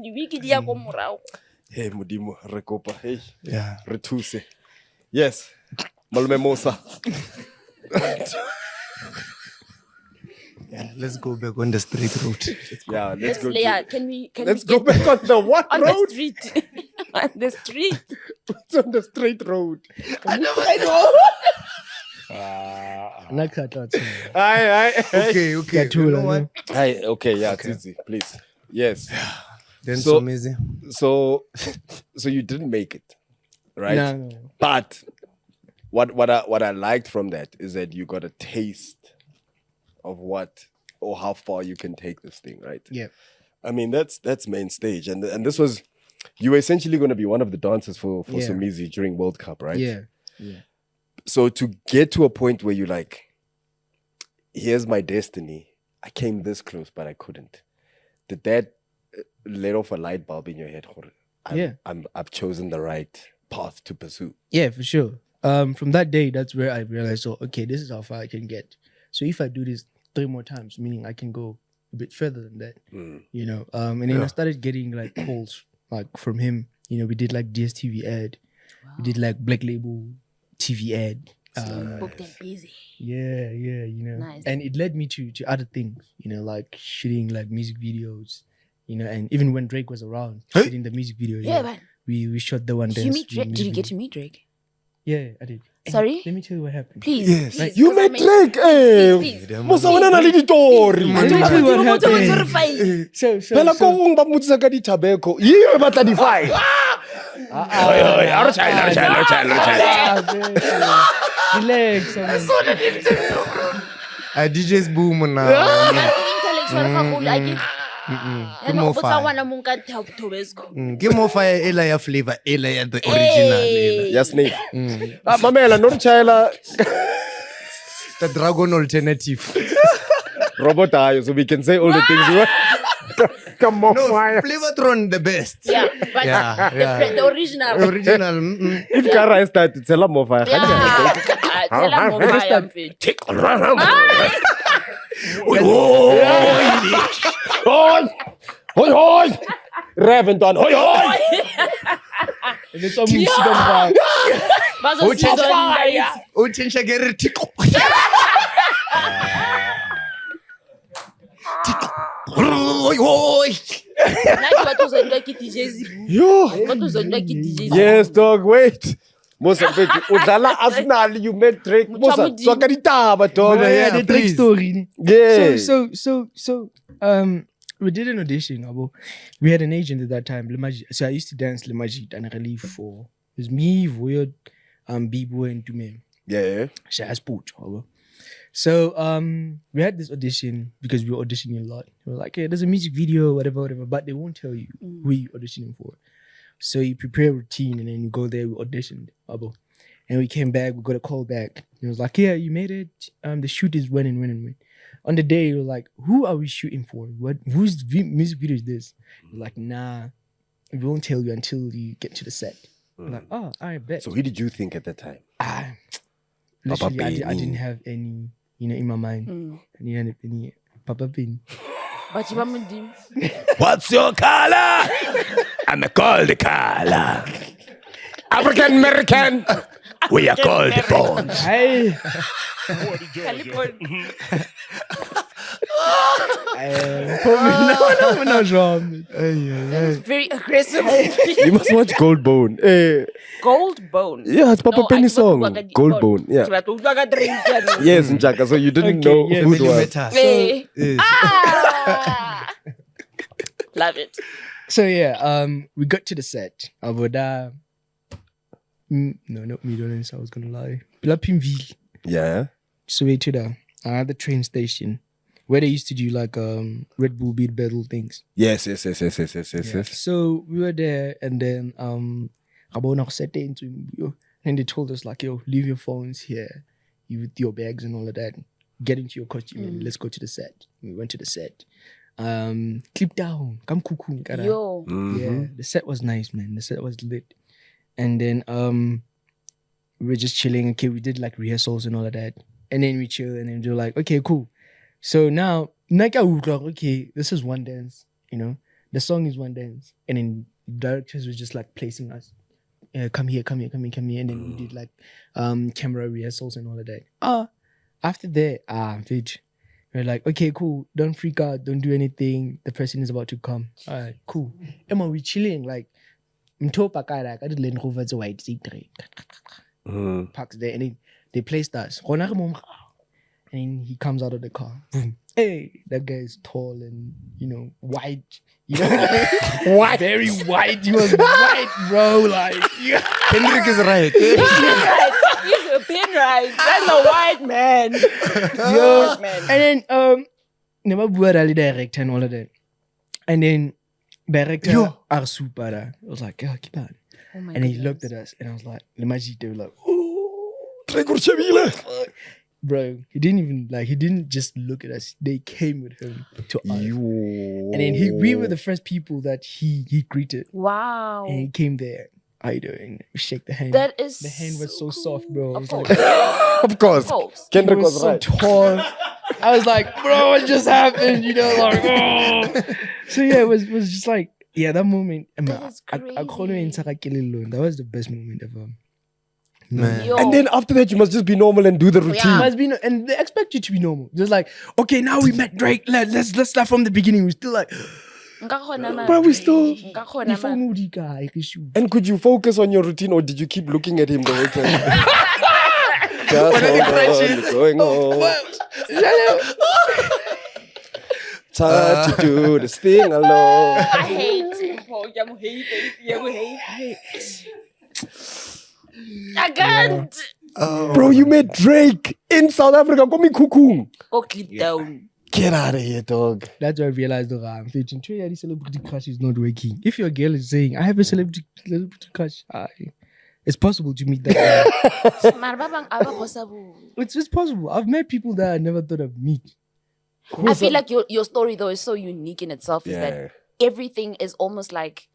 di wiki di ya go morao. Hey, Modimo, re kopa. Hey. Yeah. Re thuse. Yes. Malome Musa. Yeah, let's go back on the straight route. Yeah, let's go. Let's Go back on the what on road? the street. On the street. It's on the straight road. I know. Aye. Okay. You know what? Aye, okay, yeah, Tsitsi, please. Yes. Then So- Somizi. So you didn't make it, right? No. But what I liked from that is that you got a taste of what or how far you can take this thing, right? Yeah. I mean that's main stage, and this was you were essentially going to be one of the dancers for Yeah. Somizi during World Cup, right? Yeah. So to get to a point where you like, here's my destiny. I came this close, but I couldn't. Did that let off a light bulb in your head? I've chosen the right path to pursue. Yeah, for sure. From that day, that's where I realized, okay, this is how far I can get. So if I do this 3 more times, meaning I can go a bit further than that, you know. And then I started getting like calls like from him. You know, we did like DSTV ad, we did like Black Label TV ad. Booked and busy. Yeah, you know. Nice. And it led me to other things, you know, like shooting like music videos, you know, and even when Drake was around, shooting the music video. Yeah, man. We shot the one Did dance. you meet Drake? music Did you get video. to meet Drake? Yeah, I did. And Sorry? let me tell you what happened. Please. Yes. Please, You 'cause I met mean- Drake. Please. Musa wena na le ditori. Let me tell you what happened. So Phela ko ngong ba motsa ka ditabeko. Ye ba tla di file. Relax. DJ's boom now. Ke mo botsa ngwana mong ka Tobesco. Give more fire ela ya flavor ela ya the original. Yes, Nate. Mamela no chayela The dragon alternative. robot ayo, so we can say all the things you want. Come on, No, fire. Flavortron the best. Yeah, but the original. Original. If Kara is that, it's a lot more fire. Yeah. Tell her more fire, mfethu. Take Hoi! Ravendon, hoi! It's a music on fire. Bazosizwa lights. Utshintsha ke re tiko. Hoi. Nathi batho uzondwa ki DJ Zibu. Yo! Batho uzondwa ki DJ Zibu. Yes, dog, wait. Musa, udlala Arsenal, you met Drake. Musa, swaka ditaba, dog. Yeah, the Drake story. Yeah. So we did an audition. We had an agent at that time, Lemaji. So I used to dance Lemaji and relief for it was me, Voyod, B-Boy and Dume. Yeah. So we had this audition because we were auditioning a lot. We were like, hey, there's a music video, whatever, but they won't tell you who you're auditioning for. So you prepare a routine and then you go there, we auditioned. And we came back, we got a call back. It was like, yeah, you made it. The shoot is when. On the day, we were like, who are we shooting for? Whose music video is this? We're like, nah, we won't tell you until you get to the set. We're like, oh, I bet. So who did you think at that time? Literally, I didn't have any, in my mind. I didn't have any Papa Pin. What's your color? I'm called the color. African American. We are called the bones. Hey. No, John. Very aggressive. You must watch Gold Bone. Gold Bone. Yeah, it's Papa No, Penny I song. thought Gold Bone. Yeah. Yes, Njaka. So you didn't know yeah, who when it you was. met her. Hey. Yes. Ah! Love it. So yeah, we got to the set. Avoda. No, not Midlands. I was gonna lie. Blapimville. Yeah. So we to the train station where they used to do like Red Bull beat battle things. Yes. So we were there, and then Rabona set into and they told us like, yo, leave your phones here, you with your bags and all of that. Get into your costume and let's go to the set. We went to the set. Clip down, come cuckoo. Yo. Yeah, the set was nice, man. The set was lit. And then we were just chilling. Okay, we did like rehearsals and all of that. And then we chill, and then we were like, okay, cool. So now, okay, this is one dance, you know. The song is one dance. And then directors were just like placing us. Come here. And then we did like camera rehearsals and all of that. After that, we're like, okay, cool. Don't freak out. Don't do anything. The person is about to come. All right, cool. Emma, we chilling. Like, I did Land Rover to white seat. Parks there. And then they placed us. And then he comes out of the car. Boom. Hey, that guy is tall and, you know, white. You know, white. Very white. He was white, bro. Like, Hendrik is right. He's a bit right. That's a white man. Yo. And then, never bought Ali director and all of that. And then, director Arsu Para. I was like, yeah, keep on. Oh my And he looked at us and I was like, MacG, they were like, bro, he didn't just look at us. They came with him to us. And then we were the first people that he greeted. Wow. And he came there. How you doing? We shake the hand. That is the hand was so cool. soft, bro. I was Of like, Of course. course. Kendrick he was so right. tall. I was like, bro, what just happened? You know, like, oh. So yeah, it was just like, yeah, that moment. That is That was the best moment ever. Man. Yo. And then after that, you must just be normal and do the routine. Yeah. Must be and they expect you to be normal. Just like, okay, now we met Drake. Let's start from the beginning. We're still like, But we still. And could you focus on your routine, or did you keep looking at him the whole time? Just hold on, going on. Time to do this thing alone. I hate it. I can't. Bro, you met Drake in South Africa. Go me cuckoo. Go clip down. Get out of here, dog. That's why I realized that I'm thinking, the celebrity crush is not working. If your girl is saying, I have a celebrity crush, it's possible to meet that guy. It's possible. I've met people that I never thought I'd meet. I feel like your story though is so unique in itself. Is that everything is almost like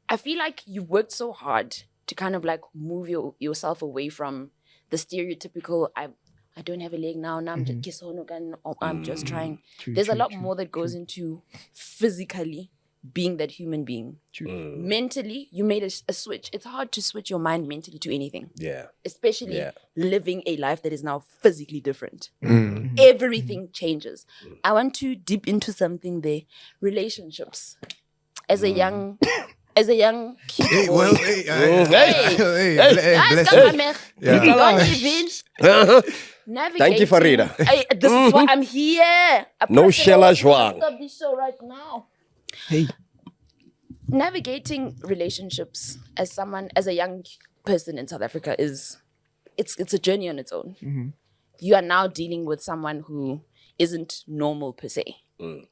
I feel like you worked so hard to kind of like move yourself away from the stereotypical I don't have a leg now I'm just I'm just trying. There's a lot more that goes into physically being that human being. Mentally, you made a switch. It's hard to switch your mind mentally to anything. Yeah. Especially living a life that is now physically different. Everything changes. I want to dip into something there. Relationships. As a young kid. Hey, boy. well, bless you. Thank you, Farida. This is why I'm here. No Shella Zhuang. Stop this show right now. Hey. Navigating relationships as a young person in South Africa it's a journey on its own. You are now dealing with someone who isn't normal per se.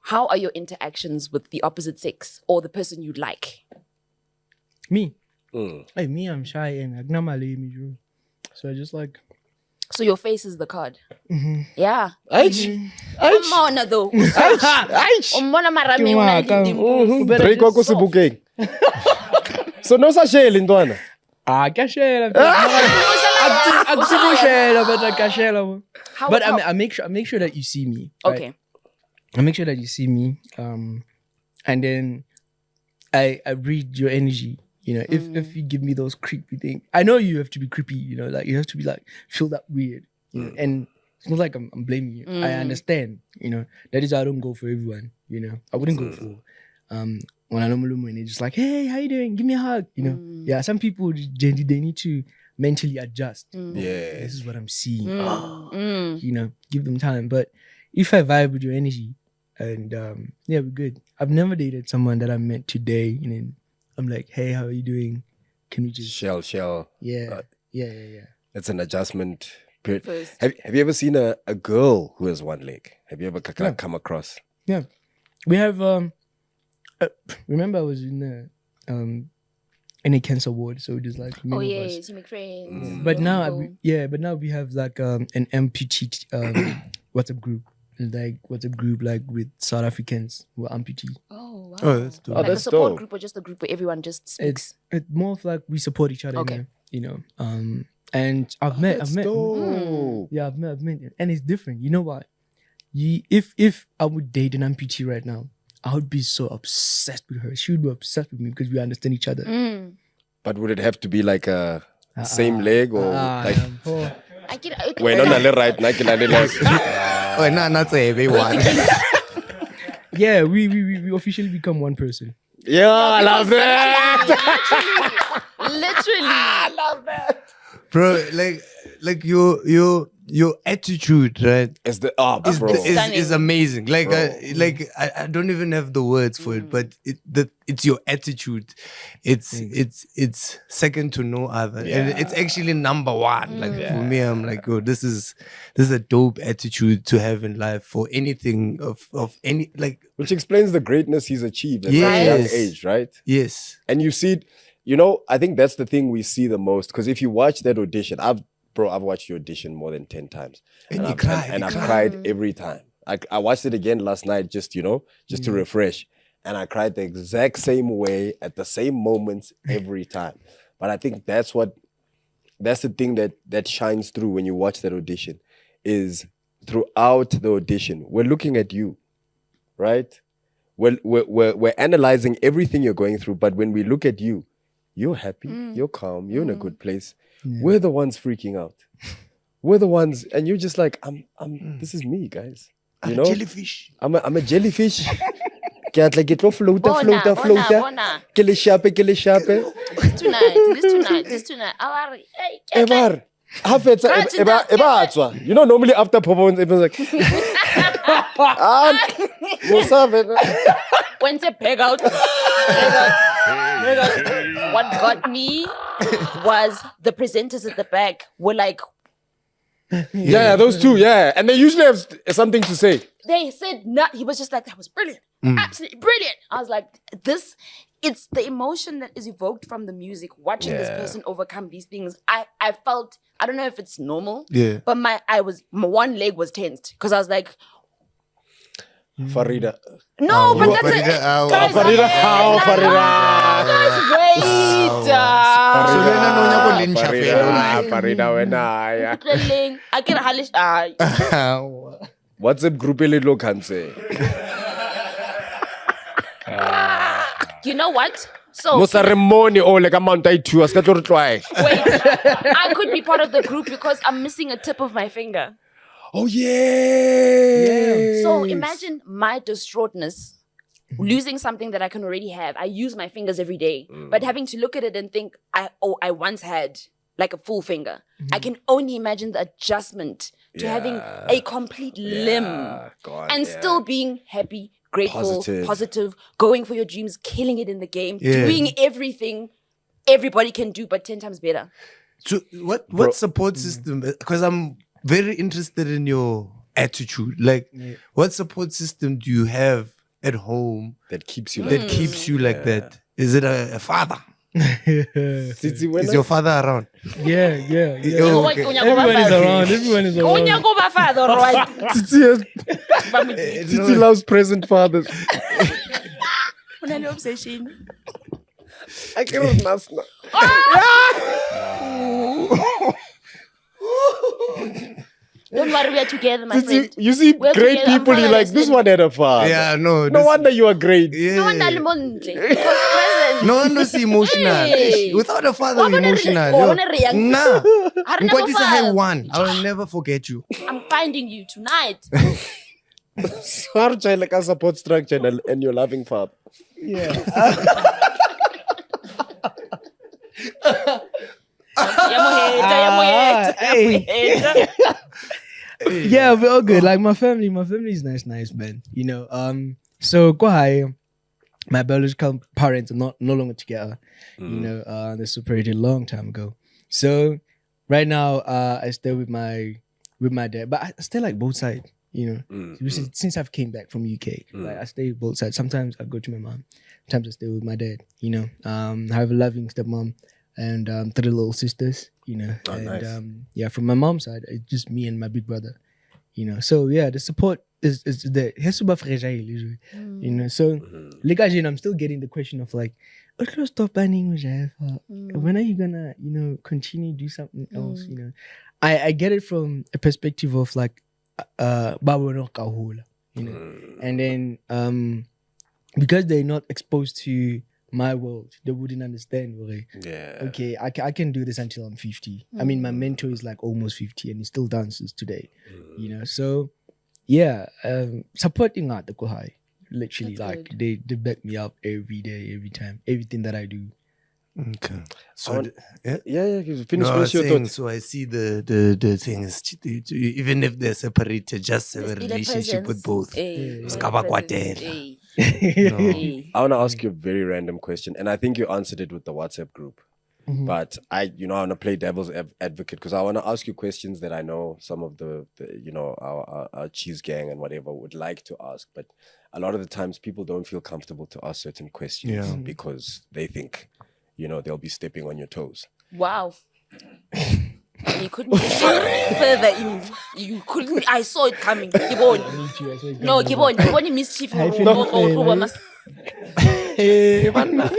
How are your interactions with the opposite sex or the person you like? Me? Hey, me, I'm shy and I'm so I just like. So your face is the card. Yeah. Drake wako sebukeng. So no sa shele ntwana. But I make sure that you see me. Right? Okay. I make sure that you see me. And then I read your energy. You know, if you give me those creepy things, I know you have to be creepy. You know, like you have to be like feel that weird. You know? And It's not like I'm blaming you. I understand, That is why I don't go for everyone, I wouldn't go for when I know Mulumu and they're just like, hey, how you doing? Give me a hug, Yeah, some people, they need to mentally adjust. Yeah. This is what I'm seeing. Give them time. But if I vibe with your energy and we're good. I've never dated someone that I met today and then I'm like, hey, how are you doing? Can we just shell? Yeah. It's an adjustment period. Have you ever seen a girl who has one leg? Have you ever come across? Yeah. We have remember I was in a cancer ward, so it is like many of us. You make friends. But now we have like an amputee WhatsApp group. Like WhatsApp group like with South Africans who are amputee. Oh wow. Oh, that's dope. Like a support group or just a group where everyone just speaks? It's more of like we support each other. Okay. And I've met I've met, and it's different. You know what? If I would date an amputee right now, I would be so obsessed with her. She would be obsessed with me because we understand each other. But would it have to be like a same leg or like? Wait, not right. Not everyone. Yeah, we officially become one person. Yeah, I love that. Literally. I love that. Bro, like your attitude, right? Is amazing. Like I don't even have the words for it, but it's your attitude. It's second to no other, and it's actually number one. Like for me, I'm like, oh, this is a dope attitude to have in life for anything of any like. Which explains the greatness he's achieved at a young age, right? Yes, and you see it. I think that's the thing we see the most. Because if you watch that audition, I've watched your audition more than 10 times. And I've cried every time. I watched it again last night just to refresh. And I cried the exact same way at the same moments every time. But I think that's the thing that shines through when you watch that audition is throughout the audition, we're looking at you, right? We're analyzing everything you're going through. But when we look at you, you're happy, you're calm, you're in a good place. Yeah. We're the ones freaking out. We're the ones, and you're just like, this is me, guys. I'm a jellyfish. I'm a jellyfish. Can't like it float. Ke le shape. This tonight. Normally after performance, everyone's like, Musa. When they peg out. What got me was the presenters at the back were like, those two, and they usually have something to say. They said not. He was just like, that was brilliant, absolutely brilliant. I was like, it's the emotion that is evoked from the music. Watching this person overcome these things, I felt, I don't know if it's normal, but my one leg was tensed because I was like, Farida. No, but that's Farida. WhatsApp group lo canse. You know what? So Musa remoni like amount I too. Wait, I could be part of the group because I'm missing a tip of my finger. Oh yeah. So imagine my distraughtness, losing something that I can already have. I use my fingers every day, but having to look at it and think, I once had like a full finger. I can only imagine the adjustment to having a complete limb and still being happy, grateful, positive, going for your dreams, killing it in the game, doing everything everybody can do, but 10 times better. So what support system? Because I'm very interested in your attitude. Like, what support system do you have at home that keeps you like that? Is it a father? Is your father around? Yeah. Oh, okay. Everyone is around. Titi loves present fathers. Obsession. I can't nasna. Don't worry, we are together, my friend. You see great people, you're like, this one had a father. Yeah, no. No wonder you are great. Yeah. No wonder no one is emotional. Without a father, emotional. Nah. I'll never Nkwatisa, hey, fall. one. I will never forget you. I'm finding you tonight. How to like a support structure and you're loving fab. Yeah. Yeah, we're all good. Like my family is nice, man. You know, so Kwahai, my biological parents are no longer together. You know, they separated a long time ago. So right now, I stay with my dad, but I stay like both sides. You know, since I've came back from UK, like I stay with both sides. Sometimes I go to my mom, sometimes I stay with my dad. You know, I have a loving stepmom and 3 little sisters. You know, yeah, from my mom's side, it's just me and my big brother. You know, so yeah, the support is there. Super fragile, usually. You know, so like I'm still getting the question of like, stop banning when are you gonna, you know, continue do something else? You know, I get it from a perspective of like, you know, and then because they're not exposed to my world, they wouldn't understand. Yeah. Okay, I can do this until I'm 50. I mean, my mentor is like almost 50 and he still dances today. You know, so yeah, supporting art the Kohai. Literally, That's like they back me up every day, every time, everything that I do. Okay. So yeah. Finish No, I was your saying, thoughts. so I see the thing is even if they're separated, just have a relationship with both. Skaba kwatela. I want to ask you a very random question, and I think you answered it with the WhatsApp group. But I want to play devil's advocate because I want to ask you questions that I know some of the our cheese gang and whatever would like to ask, but a lot of the times people don't feel comfortable to ask certain questions because they think, you know, they'll be stepping on your toes. Wow. You couldn't get further in. You couldn't. I saw it coming. Keep on. No, keep on. Keep on. Mischief. You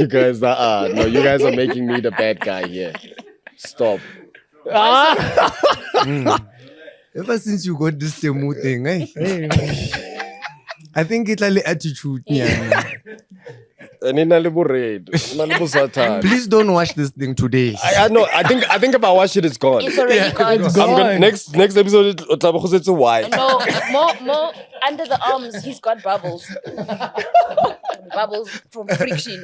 guys are you guys are making me the bad guy here. Stop. Ever since you got this demo thing, I think it's like attitude. Please don't watch this thing today. I know. I think if I watch it, it's gone. It's already gone. It's I'm gone. gonna, next episode, it's a why. No, more under the arms. He's got bubbles. Bubbles from friction.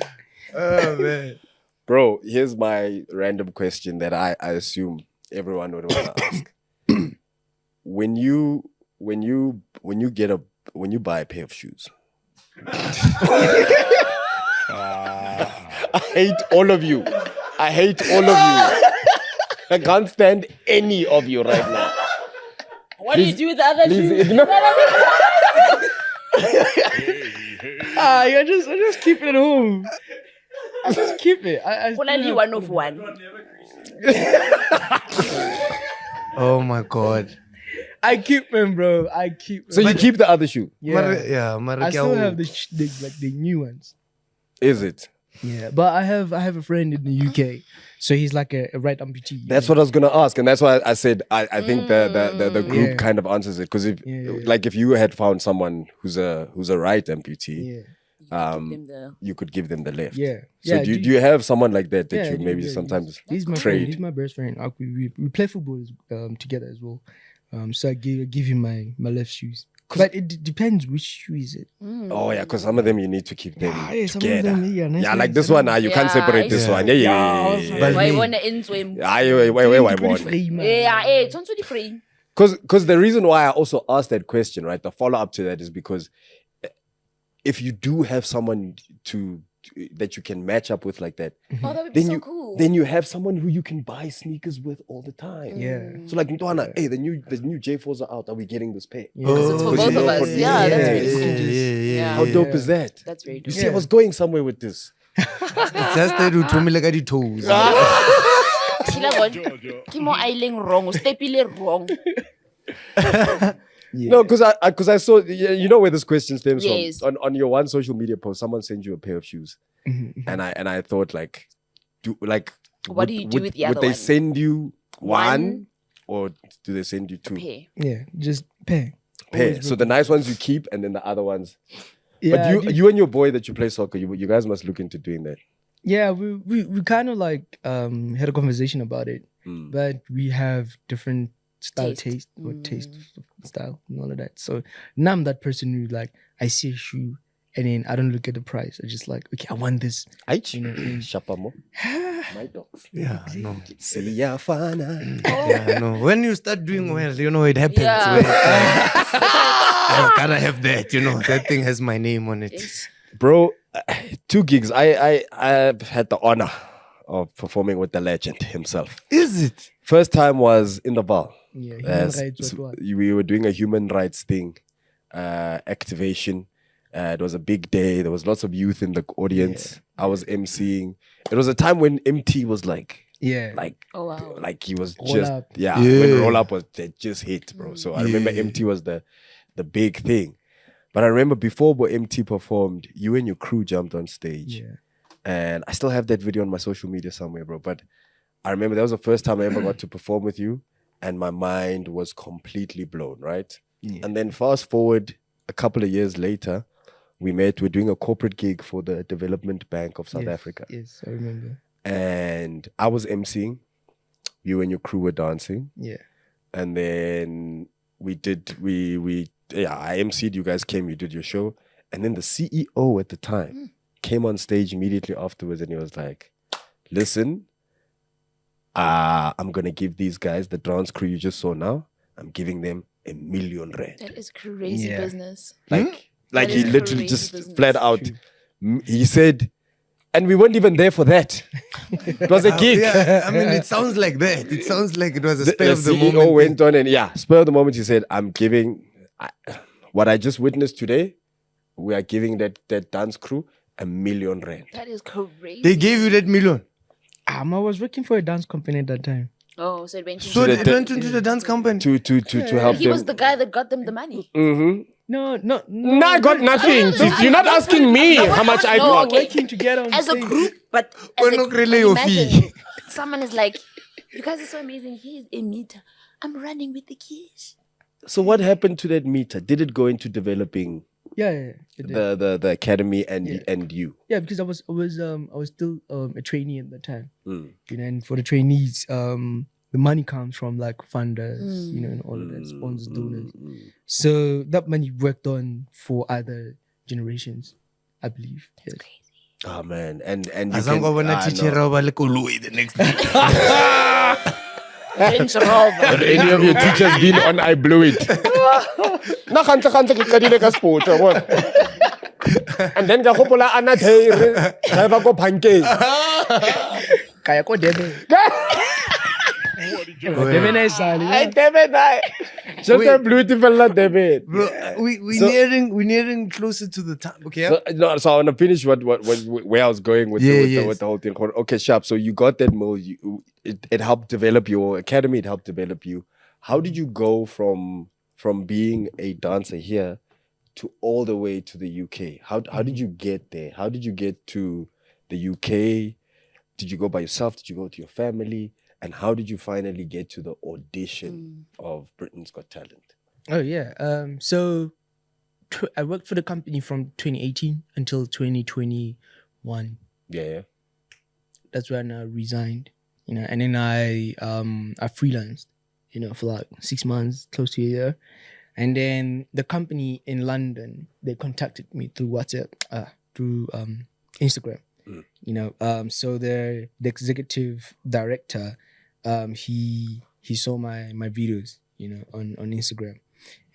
Oh man. Bro, here's my random question that I assume everyone would want to ask. When you buy a pair of shoes, I hate all of you. I can't stand any of you right now. What do you do with the other shoes? I just keep it at home. I just keep it. I Only one of one. Oh my god. I keep them, bro. So you keep the other shoe? Yeah. I still have the new ones. Is it? Yeah, but I have a friend in the UK, so he's like a right amputee. That's what I was gonna ask, and that's why I said I think the group kind of answers it because if if you had found someone who's a right amputee, you could give them the left. Yeah. So do you have someone like that you maybe sometimes he's my trade? friend. He's my best friend. We play football together as well. So I give him my left shoes. But it depends which shoe is it. Oh yeah, because some of them you need to keep them together. Nice Like this one, you can't separate this one. Why you wanna end swim? Because the reason why I also asked that question, right? The follow up to that is because if you do have someone that you can match up with like that, Oh, that would be so cool. then you have someone who you can buy sneakers with all the time. Yeah. So like, hey, the new J4s are out. Are we getting this pair? Because it's for both of us. Yeah, that's really cool. Yeah. How dope is that? That's very dope. You see, I was going somewhere with this. It's just that you told me like the toes. Kimo ailing wrong, stepile wrong. No, because I saw, you know where this question stems Yes. from. On your one social media post, someone sent you a pair of shoes, and I thought like, What do you do with the other Would they one? send you one, or do they send you two? Pair. Yeah, just pair. Pair. So the nice ones you keep, and then the other ones. Yeah, But you and your boy that you play soccer, you guys must look into doing that. Yeah, we kind of like had a conversation about it, but we have different taste style and all of that. So now I'm that person who like I see a shoe and then I don't look at the price. I just like, okay, I want this. You know, Shapamo. My dogs. Yeah, no. Seliyafana. Yeah, no. When you start doing well, you know, it happens. Yeah. Where it's like, I gotta have that, you know. That thing has my name on it. Bro, 2 gigs. I've had the honor of performing with the legend himself. Is it? First time was in the bar. Yeah, human rights. What? We were doing a human rights thing, activation. It was a big day. There was lots of youth in the audience. I was emceeing. It was a time when MT was like, oh wow, like he was Roll just Up. when Roll Up was they just hit, bro. So I remember MT was the big thing. But I remember before MT performed, you and your crew jumped on stage. Yeah. And I still have that video on my social media somewhere, bro. But I remember that was the first time I ever got to perform with you, and my mind was completely blown, right? Yeah. And then fast forward a couple of years later, we're doing a corporate gig for the Development Bank of South Africa. Yes, I remember. And I was emceeing, you and your crew were dancing. Yeah. And then I emceed, you guys came, you did your show. And then the CEO at the time came on stage immediately afterwards and he was like, listen, I'm going to give these guys, the dance crew you just saw now, I'm giving them R1 million. that is crazy business. Like That he is literally crazy just business. flat out, he said, and we weren't even there for that. It was a gig. Yeah, I mean, it sounds like that. It sounds like it was a spur The of the CEO moment. went on and spur of the moment, he said, I'm giving, what I just witnessed today, we are giving that dance crew R1 million. That is crazy. They gave you that million. I was working for a dance company at that time. Oh, so it went So into they went into the dance company. To help he them. was the guy that got them the money. Mm-hmm. No. No, I got nothing. You're not asking me how much I got. okay. Working together on As a stage. group, but We're as not a, really but your imagine fee. someone is like, you guys are so amazing. Here's a meter. I'm running with the keys. So what happened to that meter? Did it go into developing Yeah. It did. the academy and you? Yeah, because I was still a trainee at the time. Mm. You know, and for the trainees, the money comes from like funders, you know, and all of that, sponsors, donors. So that money worked on for other generations, I believe. Yes. Oh man, and you Azango can, wana teacher no. ba le koloi the next day. Range Rover. Have any of your teachers been on I blew it? Na khantle ke qadile ka sport yabona. And then ka gopola ana thair driver ko Phankeng. Kaya ko Durban. Durban is Just a beautiful David. Bro, we're nearing closer to the time. Okay. So I want to finish where I was going with the whole thing. Okay, sharp. So you got that mode. It helped develop your academy. It helped develop you. How did you go from being a dancer here to all the way to the UK? How did you get there? How did you get to the UK? Did you go by yourself? Did you go to your family? And how did you finally get to the audition of Britain's Got Talent? Oh yeah. So I worked for the company from 2018 until 2021. Yeah. That's when I resigned. You know, and then I freelanced, you know, for like 6 months, close to a year. And then the company in London, they contacted me through WhatsApp, through Instagram. You know, so the executive director, he saw my videos, you know, on Instagram,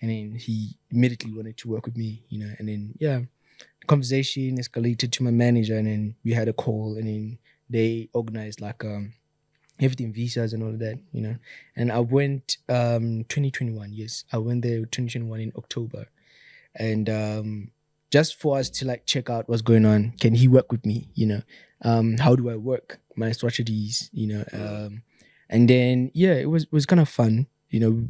and then he immediately wanted to work with me, you know, and then the conversation escalated to my manager, and then we had a call, and then they organized like everything, visas and all of that, you know. And I went 2021, yes, I went there 2021 in October, and just for us to like check out what's going on. Can he work with me? You know, how do I work? My strategies, you know, and then it was kind of fun. You know,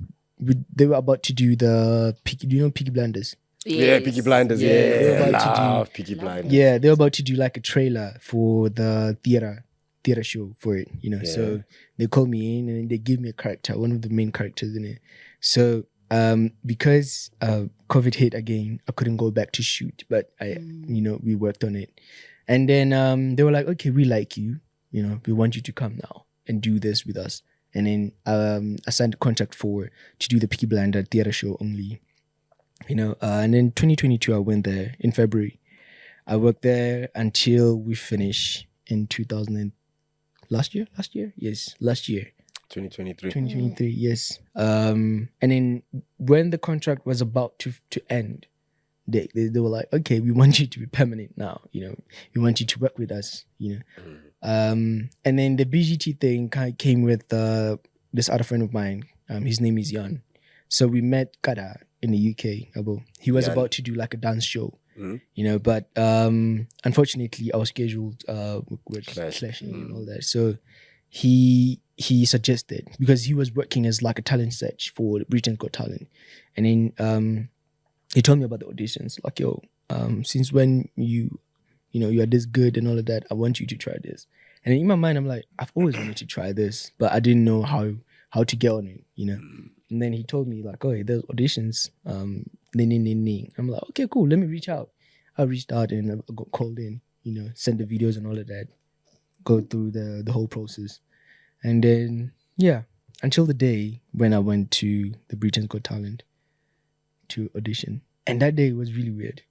they were about to do the Peaky Blinders. Yeah, Peaky Blinders. Yeah, love Peaky Blinders. Yeah, they were about to do like a trailer for the theater show for it. You know, so they called me in and they gave me a character, one of the main characters in it. So because COVID hit again, I couldn't go back to shoot, but we worked on it, And then they were like, okay, we like you. You know, we want you to come now and do this with us. And then I signed a contract to do the Peaky Blinder theater show only. You know, and then 2022 I went there in February. I worked there until we finish in last year. Yes, last year. 2023. 2023, yes. And then when the contract was about to end, they were like, okay, we want you to be permanent now. You know, we want you to work with us. You know, and then the BGT thing kind of came with this other friend of mine. His name is Jan. So we met Kada in the UK. He was about to do like a dance show. You know, but unfortunately our schedules were clashing and all that. So he suggested, because he was working as like a talent search for Britain's Got Talent, and then he told me about the auditions. Like, yo, since when you are this good and all of that, I want you to try this. And then in my mind, I'm like, I've always wanted to try this, but I didn't know how to get on it, you know. And then he told me like, oh, there's auditions. I'm like, okay, cool. Let me reach out. I reached out and I got called in. You know, send the videos and all of that. Go through the whole process, and then until the day when I went to the Britain's Got Talent to audition, and that day was really weird.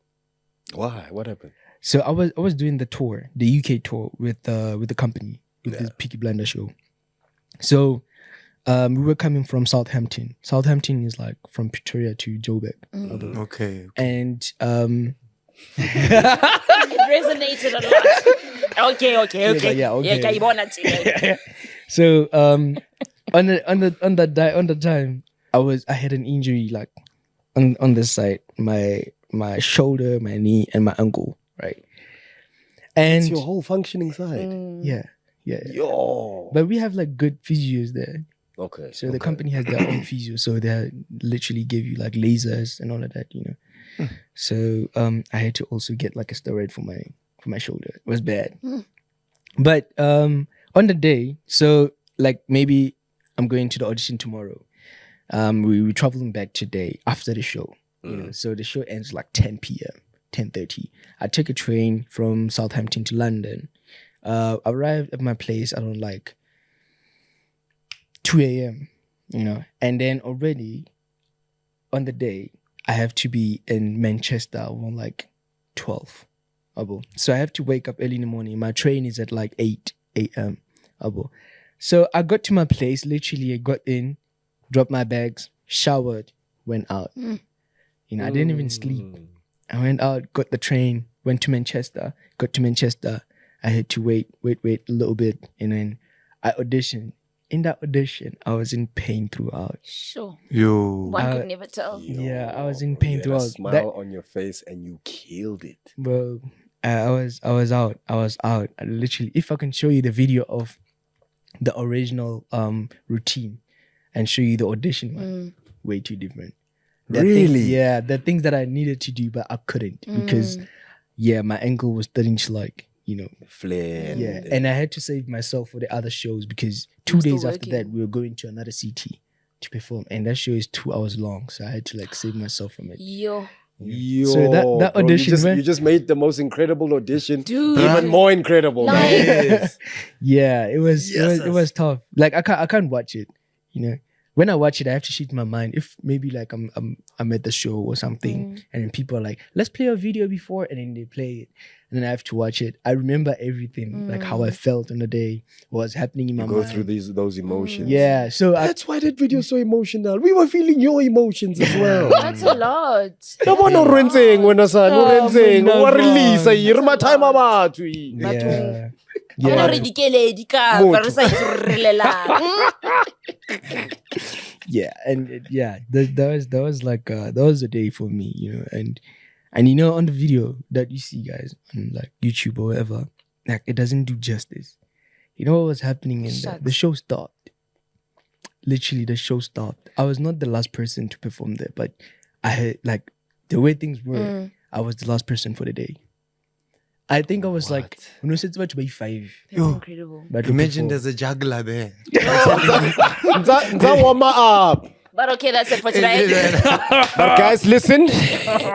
Why? What happened? So I was doing the tour, the UK tour with the company, with this Peaky Blinder show. So we were coming from Southampton. Southampton is like from Pretoria to Joburg. Okay. And it resonated a lot. Okay. Yeah. So on the time I had an injury like on this side, my shoulder, my knee, and my ankle, right? And it's your whole functioning side. Yeah. Yo. But we have like good physios there. Okay. So the company has their own physio, so they literally give you like lasers and all of that, you know. So I had to also get like a steroid for my shoulder. It was bad. But on the day, so like maybe I'm going to the audition tomorrow. We were traveling back today after the show. You know, so the show ends like 10 p.m., 10:30. I took a train from Southampton to London. Arrived at my place around like 2 a.m., you know, and then already on the day, I have to be in Manchester around like 12. So I have to wake up early in the morning. My train is at like 8 a.m. So I got to my place, literally I got in, dropped my bags, showered, went out. You know, I didn't even sleep. I went out, got the train, went to Manchester, got to Manchester. I had to wait a little bit, and then I auditioned. In that audition, I was in pain throughout. Sure. Yo. One could never tell. Yeah, I was in pain You had throughout. a smile on your face and you killed it. Bro, I was out. I literally, if I can show you the video of the original routine and show you the audition one, way too different. Really? The things that I needed to do, but I couldn't because, my ankle was starting to like, you know, flare. Yeah, and I had to save myself for the other shows because 2 days after that, we were going to another city to perform, and that show is 2 hours long, so I had to like save myself from it. Yo. So that bro, audition, you just made the most incredible audition, dude, even more incredible. Like, yeah, it was tough. Like I can't watch it, you know. When I watch it, I have to shift my mind. If maybe like I'm at the show or something, and then people are like, "Let's play a video before," and then they play it, and then I have to watch it. I remember everything, like how I felt on the day, what was happening in my mind. Go through those emotions. Yeah, so that's why that video is so emotional. We were feeling your emotions as well. That's a lot. Yeah, and that was like that was a day for me, you know, and you know, on the video that you see, guys, on like YouTube or whatever, like it doesn't do justice. You know what was happening in the show stopped. Literally, the show stopped. I was not the last person to perform there, but I had like the way things were. I was the last person for the day. I think I was like, when we said about to be 5. That's incredible. But imagine there's a juggler there. Warm up. But okay, that's it for today. But guys, listen.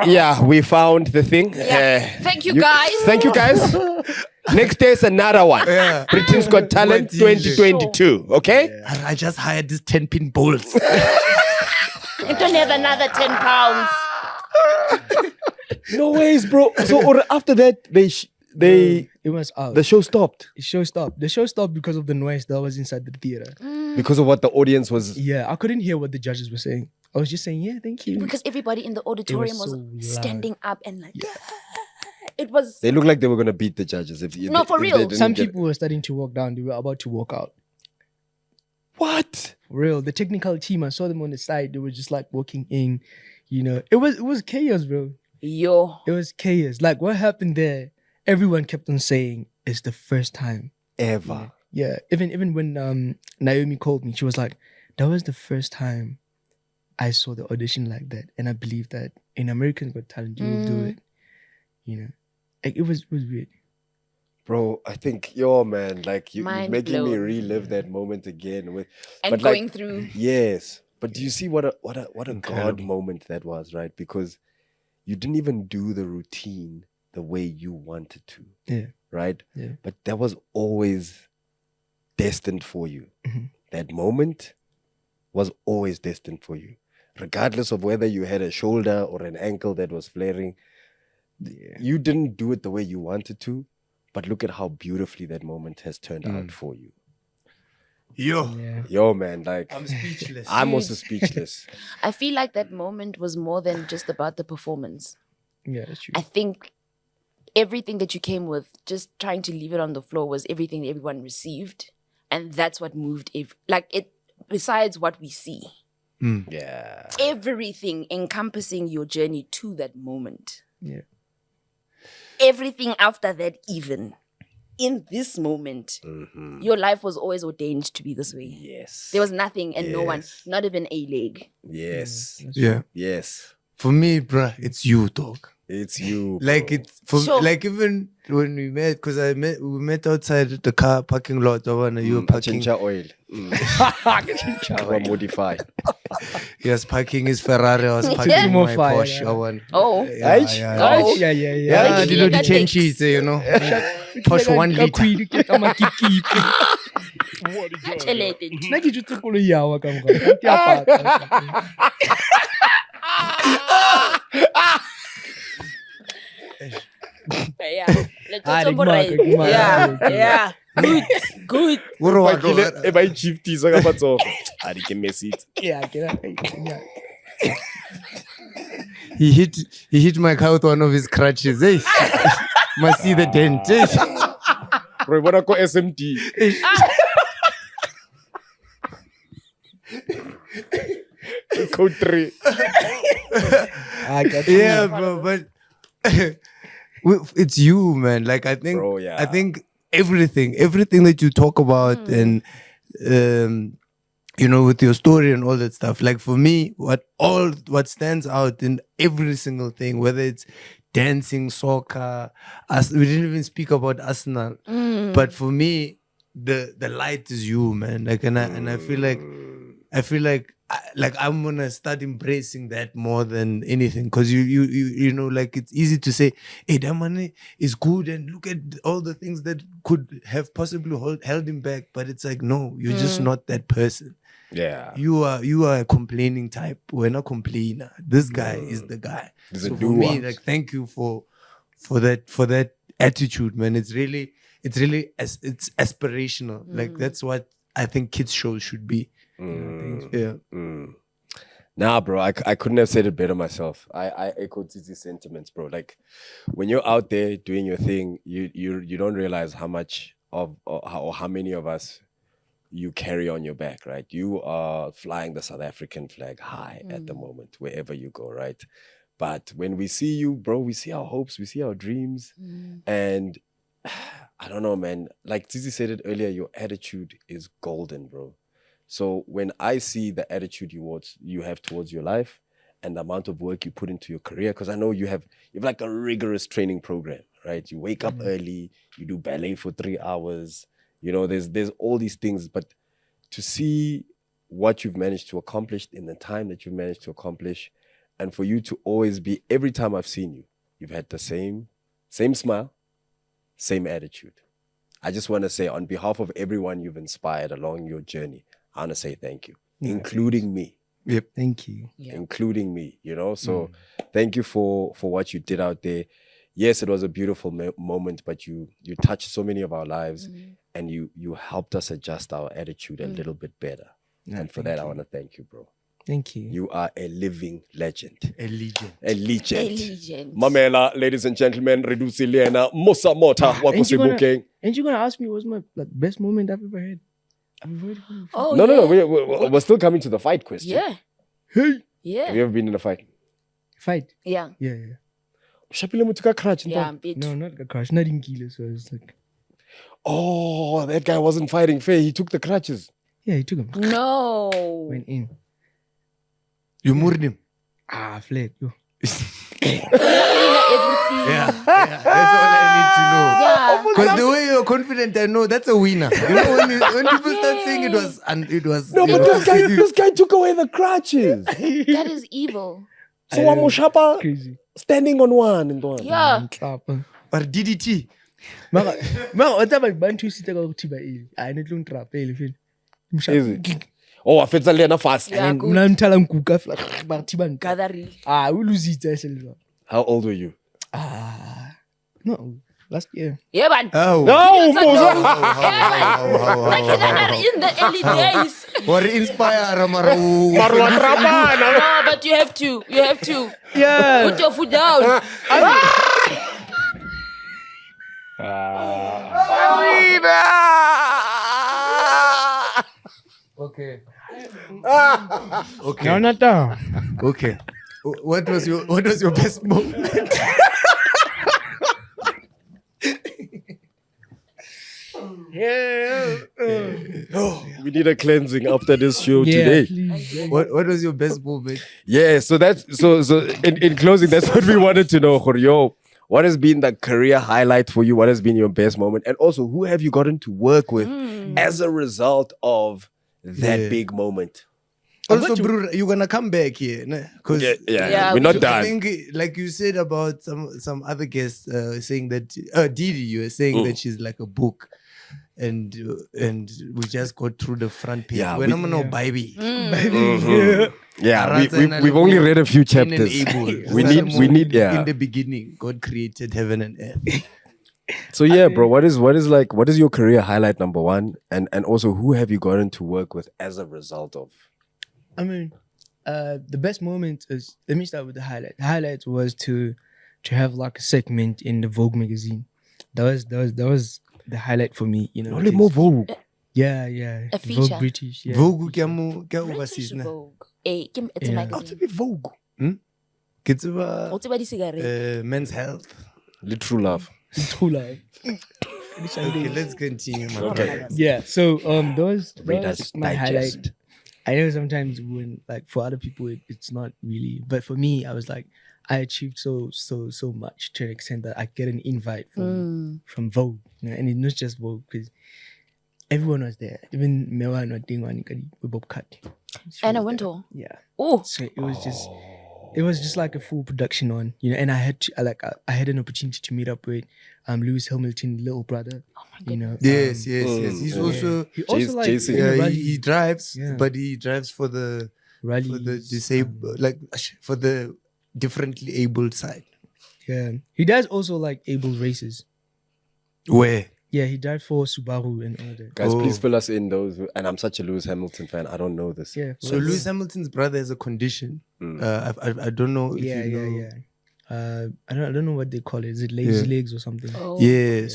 Yeah, we found the thing. Thank you, guys. Thank you, guys. Next day is another one. Yeah. Britain's Got Talent 2022. Okay? I just hired these 10-pin balls. You don't have another 10 pounds. No ways, bro. So or after that, they It was out. the show stopped The show stopped. The show stopped because of the noise that was inside the theater. because of what the audience was. Yeah, I couldn't hear what the judges were saying. I was just saying, yeah, thank you. Because everybody in the auditorium was so loud. standing up and like, it was. They looked like they were gonna beat the judges. No, for real. Some people were starting to walk down. They were about to walk out. What? For real. The technical team, I saw them on the side. They were just like walking in. You know, it was chaos, bro. Yo. It was chaos. Like what happened there? Everyone kept on saying it's the first time Ever. Yeah. Even when Naomi called me, she was like, "That was the first time I saw the audition like that, and I believe that in Americans Got Talent, you will do it." You know, like it was weird. Bro, I think you're like you're Mind making me blown. relive that moment again with And but going like, through. Yes. But do you see what a God moment that was, right? Because you didn't even do the routine the way you wanted to. Yeah. Right? Yeah. But that was always destined for you. Mhm. That moment was always destined for you. Regardless of whether you had a shoulder or an ankle that was flaring. You didn't do it the way you wanted to, but look at how beautifully that moment has turned out for you. Yo, man, like I'm speechless. I'm also speechless. I feel like that moment was more than just about the performance. Yeah, that's true. I think everything that you came with, just trying to leave it on the floor, was everything that everyone received. And that's what moved besides what we see. Yeah. Everything encompassing your journey to that moment. Yeah. Everything after that, even in this moment, your life was always ordained to be this way. Yes. There was nothing and no one, Yes. not even a leg. Yes. Yeah. Yes. For me, bruh, it's you, dog. It's you. Like bro. it's for Sure. like even when we met, because we met outside the car parking lot. I wanna you were parking. Ginger oil. Modify. He was parking his Ferrari. I was parking More my fire, Porsche. yeah. I want. Oh. Yeah, Aich? yeah, Aich? Yeah. yeah. Like, You know the that change takes- sheets, you know. Porsche 1 liter. Tšhelete. Nna ke jutse koloi ya wa ka morao. Ke a pata. Yeah. Let's Ah, talk about di it. maka. Yeah. Good. Good. Ore wa tlo- E ba chieftiza ka patso. A di ke message. Yeah, yeah. He hit my car with one of his crutches. Hey, must see the dent. Hey. Bro, bona ko SMD. Code 3. Yeah, bro, but it's you, man. Like I think, Bro, yeah. I think everything that you talk about, and you know, with your story and all that stuff. Like for me, what stands out in every single thing, whether it's dancing, soccer, we didn't even speak about Arsenal, but for me, the light is you, man. Like, and I feel like I'm gonna start embracing that more than anything, because you know, like it's easy to say, hey, that money is good and look at all the things that could have possibly held him back, but it's like, no, you're just not that person. Yeah. You are a complaining type. We're not complainer. This guy is the guy. He's a So for doer. me, like, thank you for that attitude, man. It's aspirational. Like that's what I think kids shows should be. Yeah. Nah, bro, I couldn't have said it better myself. I echo Tsitsi's sentiments, bro. Like when you're out there doing your thing, you don't realize how much of or how many of us you carry on your back, right? You are flying the South African flag high at the moment, wherever you go, right? But when we see you, bro, we see our hopes, we see our dreams, and I don't know, man. Like Tsitsi said it earlier, your attitude is golden, bro. So when I see the attitude you have towards your life and the amount of work you put into your career, because I know you have like a rigorous training program, right? You wake up early, you do ballet for 3 hours, you know, there's all these things, but to see what you've managed to accomplish in the time that you've managed to accomplish, and for you to always be, every time I've seen you, you've had the same smile, same attitude. I just want to say, on behalf of everyone you've inspired along your journey, I want to say thank you, including me. Yep. Thank you. Including me, you know. So thank you for what you did out there. Yes, it was a beautiful moment, but you touched so many of our lives, and you helped us adjust our attitude a little bit better. And for that, I want to thank you, bro. Thank you. You are a living legend. A legend. A legend. A legend. Mamela, ladies and gentlemen, Reduce Liena, Musa MOTHA, Wakusibuke. Ain't you gonna ask me what's my best moment I've ever had? Oh, No, we're still coming to the fight question. Yeah. Hey. Yeah. Have you ever been in a fight? Fight? Yeah. Yeah. Shapile Mutuka Crutch. Yeah, I'm bit. No, not a crash. Not in kilo. So it's like. Oh, that guy wasn't fighting fair. He took the crutches. Yeah, he took him. No. Went in. You murdered him. Fled. Yo. Everything. Yeah, that's all I need to know. Yeah. Because the way you're confident, I know that's a winner. You know, when people start saying it was. No, but this guy took away the crutches. That is evil. So Wamushapa Crazy. standing on one and one. Yeah. Or DDT. Mara, what about bantu sita ka utiba ili? I need to trap ili feel. Is it? Oh, I feel Lena fast. Yeah, good. Mnamthala nkuka bartiban. Gathering. We lose it selwa. How old were you? No, last year. Yeah, man. Oh. No, Like in the early days. Or inspire Marwan Rabana. No, but you have to. Yeah. Put your foot down. Okay. Okay. No, not down. Okay. What was your best moment? We need a cleansing after this show today. Please. What was your best moment? Yeah, so that's so in closing, that's what we wanted to know, Jorge. What has been the career highlight for you? What has been your best moment? And also, who have you gotten to work with as a result of that big moment? Also, bro, you're gonna come back here, because we're not done. I think, like you said about some other guests saying that Didi, you were saying that she's like a book, and we just got through the front page. Yeah, We're not baby. Yeah, we've only read a few chapters. We need In the beginning, God created heaven and earth. So yeah, bro, what is your career highlight number one? And also, who have you gotten to work with as a result of? I mean, the best moment is, let me start with the highlight. The highlight was to have like a segment in the Vogue magazine. That was the highlight for me, you know. Only more Vogue. Yeah. A feature. Vogue British. Yeah. Vogue, British Vogue. It's a magazine. Vogue. It's men's health. Literal love. True love. Okay, let's continue. Man. Okay. Yeah. So that was Readers my Digest. highlight. I know sometimes when, like, for other people it's not really, but for me I was like, I achieved so much to an extent that I get an invite from Vogue, you know, and it's not just Vogue because everyone was there, even Mewa not doing one with Bob Cut. And I went on. Yeah. Oh. So it was just like a full production on, you know, and I had an opportunity to meet up with Lewis Hamilton's little brother. Oh my You know. Yes. He's also like Jason. he drives, but he drives for the rally for the disabled, like for the differently abled side. Yeah. He does also like able races. Where? Yeah, he died for Subaru and all that. Guys, please fill us in those. And I'm such a Lewis Hamilton fan. I don't know this. Yeah. So Lewis Hamilton's brother has a condition. I don't know if you know. I don't know what they call it. Is it lazy legs or something? Oh. Yeah.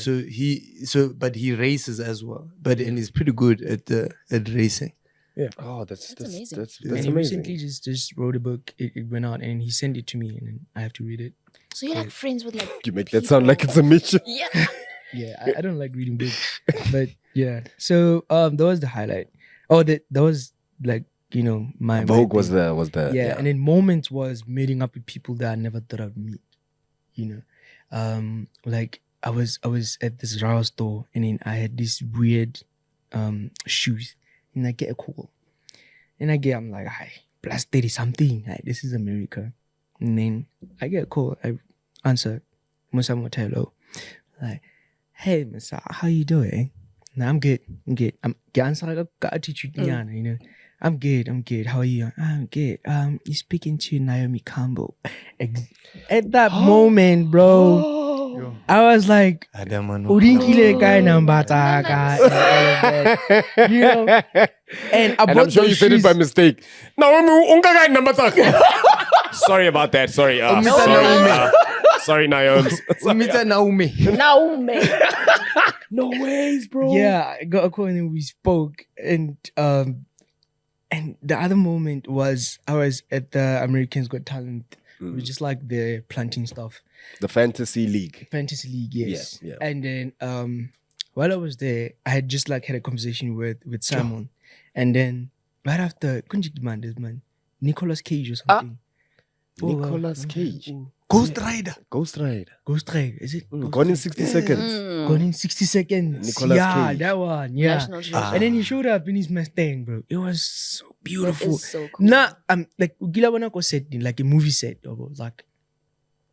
But he races as well. And he's pretty good at racing. Yeah. Oh, that's amazing. That's And he amazing. recently just wrote a book. It went out and he sent it to me and then I have to read it. So you're like friends with like You make that sound like it's a mission. Yeah. Yeah, I don't like reading books, but yeah. So that was the highlight. Oh, that was like, you know, my Vogue my was thing. the Yeah, and then moments was meeting up with people that I never thought I'd meet. You know, like I was at this Rao store and then I had these weird shoes and I get a call, And I'm like, hi, plus 30 something. Like, this is America. And then I get a call. I answer, Musa Motelo. Like, hey, Musa, how you doing? No, I'm good. I'm answer like a attitude, you know. I'm good. How are you? I'm good. You speaking to Naomi Campbell. At that moment, bro, I was like, Udinkile guy nambataka, you know. And I'm sure you said it by mistake. Sorry about that. Sorry. Sorry, Naomi. Naomi. No ways, bro. Yeah, I got a call and we spoke. And the other moment was I was at the Americans Got Talent. It was just like the planting stuff. The Fantasy League. Fantasy League, yes. Yeah. And then while I was there, I had just like had a conversation with Simon. And then right after man, Nicolas Cage or something. Nicolas Cage. Ghost Rider. Is it? Gone in 60 seconds. Gone in 60 seconds. Nicolas Cage. That one. Yeah. National Treasure. And then he showed up in his Mustang, bro. It was so beautiful. That is so cool. Nah, like Gilawanako set, like a movie set, like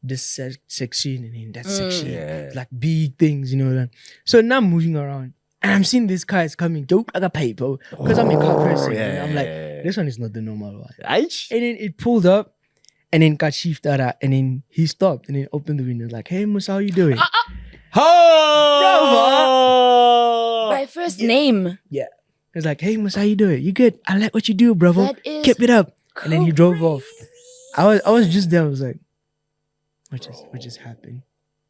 this section and in that section, like big things, you know. So now I'm moving around and I'm seeing these cars coming. Don't I got paid, bro? Because I'm a car person. And I'm like, this one is not the normal one. And then it pulled up. And then got shifted out, and then he stopped, and then opened the window, like, hey, Musa, how you doing? By first name. Yeah. He was like, hey, Musa, how you doing? You good? I like what you do, bravo. That is Keep it up. And then he drove off. I was just there. I was like, what just happened?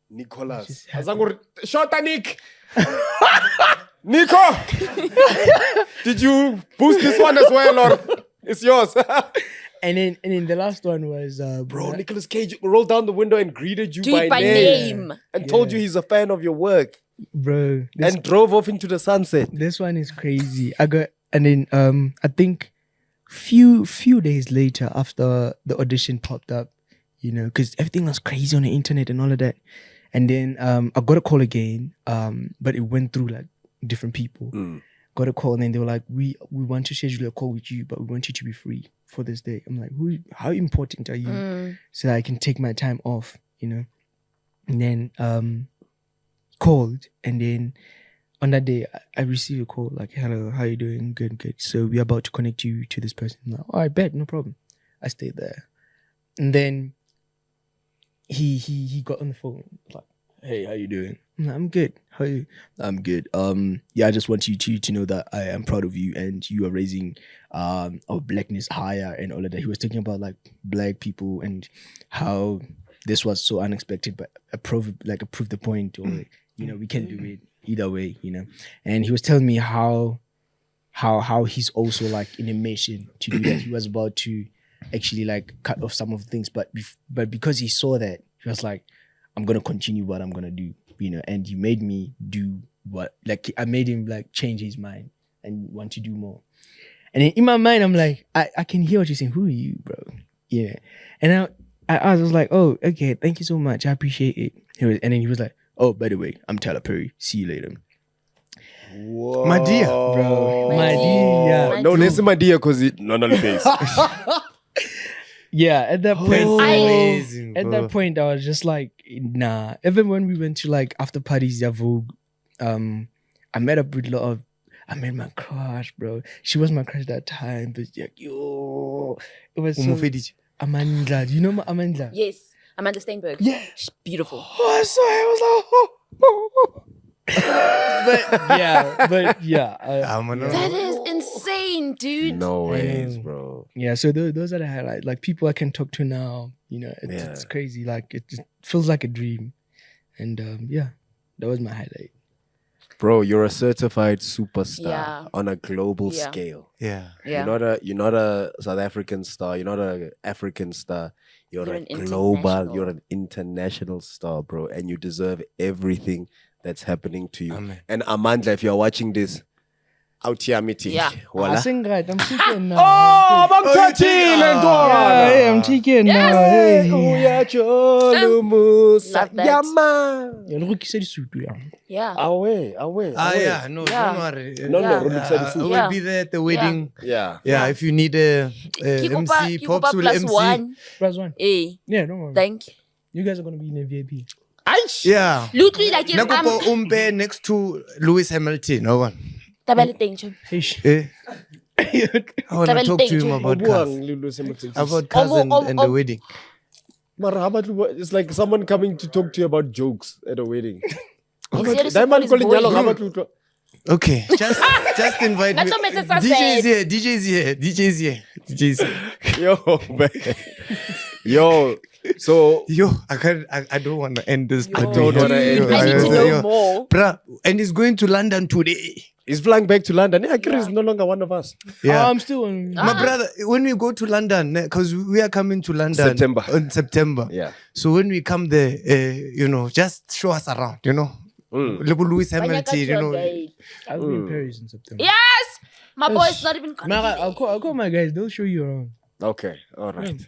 Nicolas. Shota Nick. Nico. Did you boost this one as well, or it's yours? And then the last one was bro, Nicolas Cage rolled down the window and greeted you by name. And told you he's a fan of your work. Bro. And drove off into the sunset. This one is crazy. I think few days later after the audition popped up, you know, because everything was crazy on the internet and all of that. And then I got a call again, but it went through like different people. Got a call and then they were like, we want to schedule a call with you, but we want you to be free for this day. I'm like, how important are you? So that I can take my time off, you know? And then called, and then on that day I received a call like, hello, how you doing? Good. So we're about to connect you to this person. I'm like, oh, I bet, no problem. I stayed there. And then he got on the phone like, hey, how you doing? I'm good. How are you? I'm good. Yeah, I just want you to know that I am proud of you and you are raising our blackness higher and all of that. He was talking about like black people and how this was so unexpected, but prove the point, or you know, we can do it either way, you know. And he was telling me how he's also like in a mission to do that. He was about to actually like cut off some of the things, but because he saw that, he was like, I'm gonna continue what I'm gonna do, you know. And he made me do what, like, I made him like change his mind and want to do more. And then in my mind, I'm like, I can hear what you're saying. Who are you, bro? Yeah. And I was like, oh, okay, thank you so much. I appreciate it. And then he was like, oh, by the way, I'm Tyler Perry. See you later. Whoa. My dear, bro. My dear. No, this is my dear because it not only pays. Yeah, at that point, amazing, at that point, I was just like, nah. Even when we went to like after parties at Vogue, I met up with I met my crush, bro. She was my crush that time, but like, yo, it was so... Amanda, do you know Amanda? Yes, Amanda Steinberg. Yeah, she's beautiful. Oh, but yeah, that is insane, dude. No ways, bro. Yeah, so those are the highlights. Like people I can talk to now, you know, it's crazy. Like it just feels like a dream, and yeah, that was my highlight. Bro, you're a certified superstar on a global scale. Yeah. You're not a South African star. You're not an African star. You're a global. You're an international star, bro, and you deserve everything that's happening to you. Amen. And Amanda, if you're watching this, out here meeting. Yeah. I sing right. I'm chicken now. Oh, bangithathile ntwana. Hey, I'm chicken now. Yes. Hey. Uyajolo Musa. Love that. Yama. You're looking so sweet. Yeah. Away. Yeah, no, Yeah. don't worry. No, Yeah. I will Yeah. be there at the wedding. Yeah. Yeah, if you need a MC, Pops will plus MC. one. Plus one. Hey. Yeah, don't worry. Thank you. You guys are gonna be in a VIP. Yeah. Lutri like Nakopo umbe next to Lewis Hamilton. No one. Tabele tension. Eh? I want to talk to him about cars. About cars and the wedding. Mara, how about it's like someone coming to talk to you about jokes at a wedding. Serious That man is calling boring. yellow. How about Okay, just invite me. That's what makes it so DJ's sad. here. Yo, man. Yo, so I don't want to end this. I don't want to end I need to know more. Bruh, and he's going to London today. he's flying back to London. Yeah, Chris is no longer one of us. Yeah. I'm still on. My brother, when we go to London, because we are coming to London in September. Yeah. So when we come there, just show us around, Little Lewis Hamilton, I'll be in Paris in September. Yes! My boy is not even Mara, I'll call my guys. They'll show you around. Okay, all right.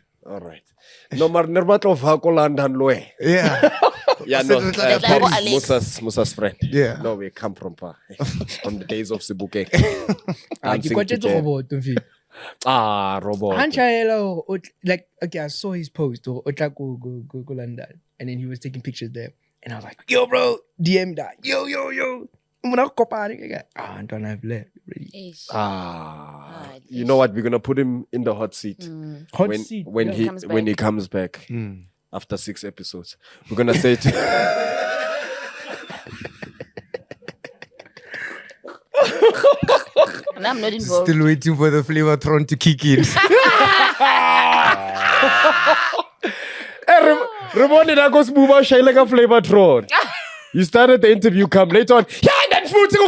No, maar nerbat of hako London loe. Yeah. Yeah, no. Alex. Musa's friend. Yeah. No, we come from far. From the days of Sibuke. Robot. Like, okay, I saw his post. Go London. And then he was taking pictures there. And I was like, yo, bro, DM that. Yo. I don't have left already. You know what? We're gonna put him in the hot seat. When he comes back after 6 episodes. We're gonna say to And I'm not involved. Still waiting for the flavor throne to kick in. Ramon that goes move out like a flavor throne. You started the interview, come later on. Yeah, that food to go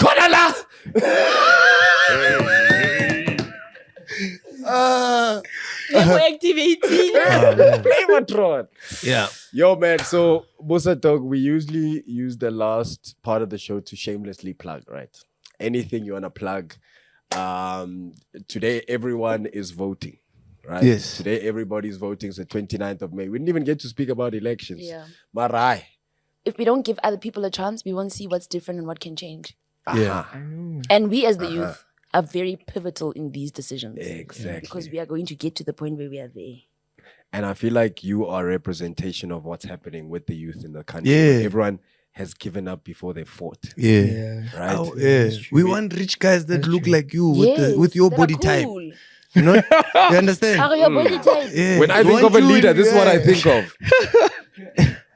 Konala. Activating. Flavortron. Yeah. Yo, man. So, Musa Dog, we usually use the last part of the show to shamelessly plug, right? Anything you want to plug. Today, everyone is voting, right? Yes. Today, everybody's voting. It's the 29th of May. We didn't even get to speak about elections. Yeah. Marai. If we don't give other people a chance, we won't see what's different and what can change. Yeah. And we as the youth are very pivotal in these decisions. Exactly. Because we are going to get to the point where we are there. And I feel like you are a representation of what's happening with the youth in the country. Yeah. Everyone has given up before they fought. Yeah. Right? Oh, yeah. We want rich guys that look like you with your that body are type. cool. You know? You understand? Are your body type? Yeah. When I We think want of a you leader, in- this is what I yeah. think of.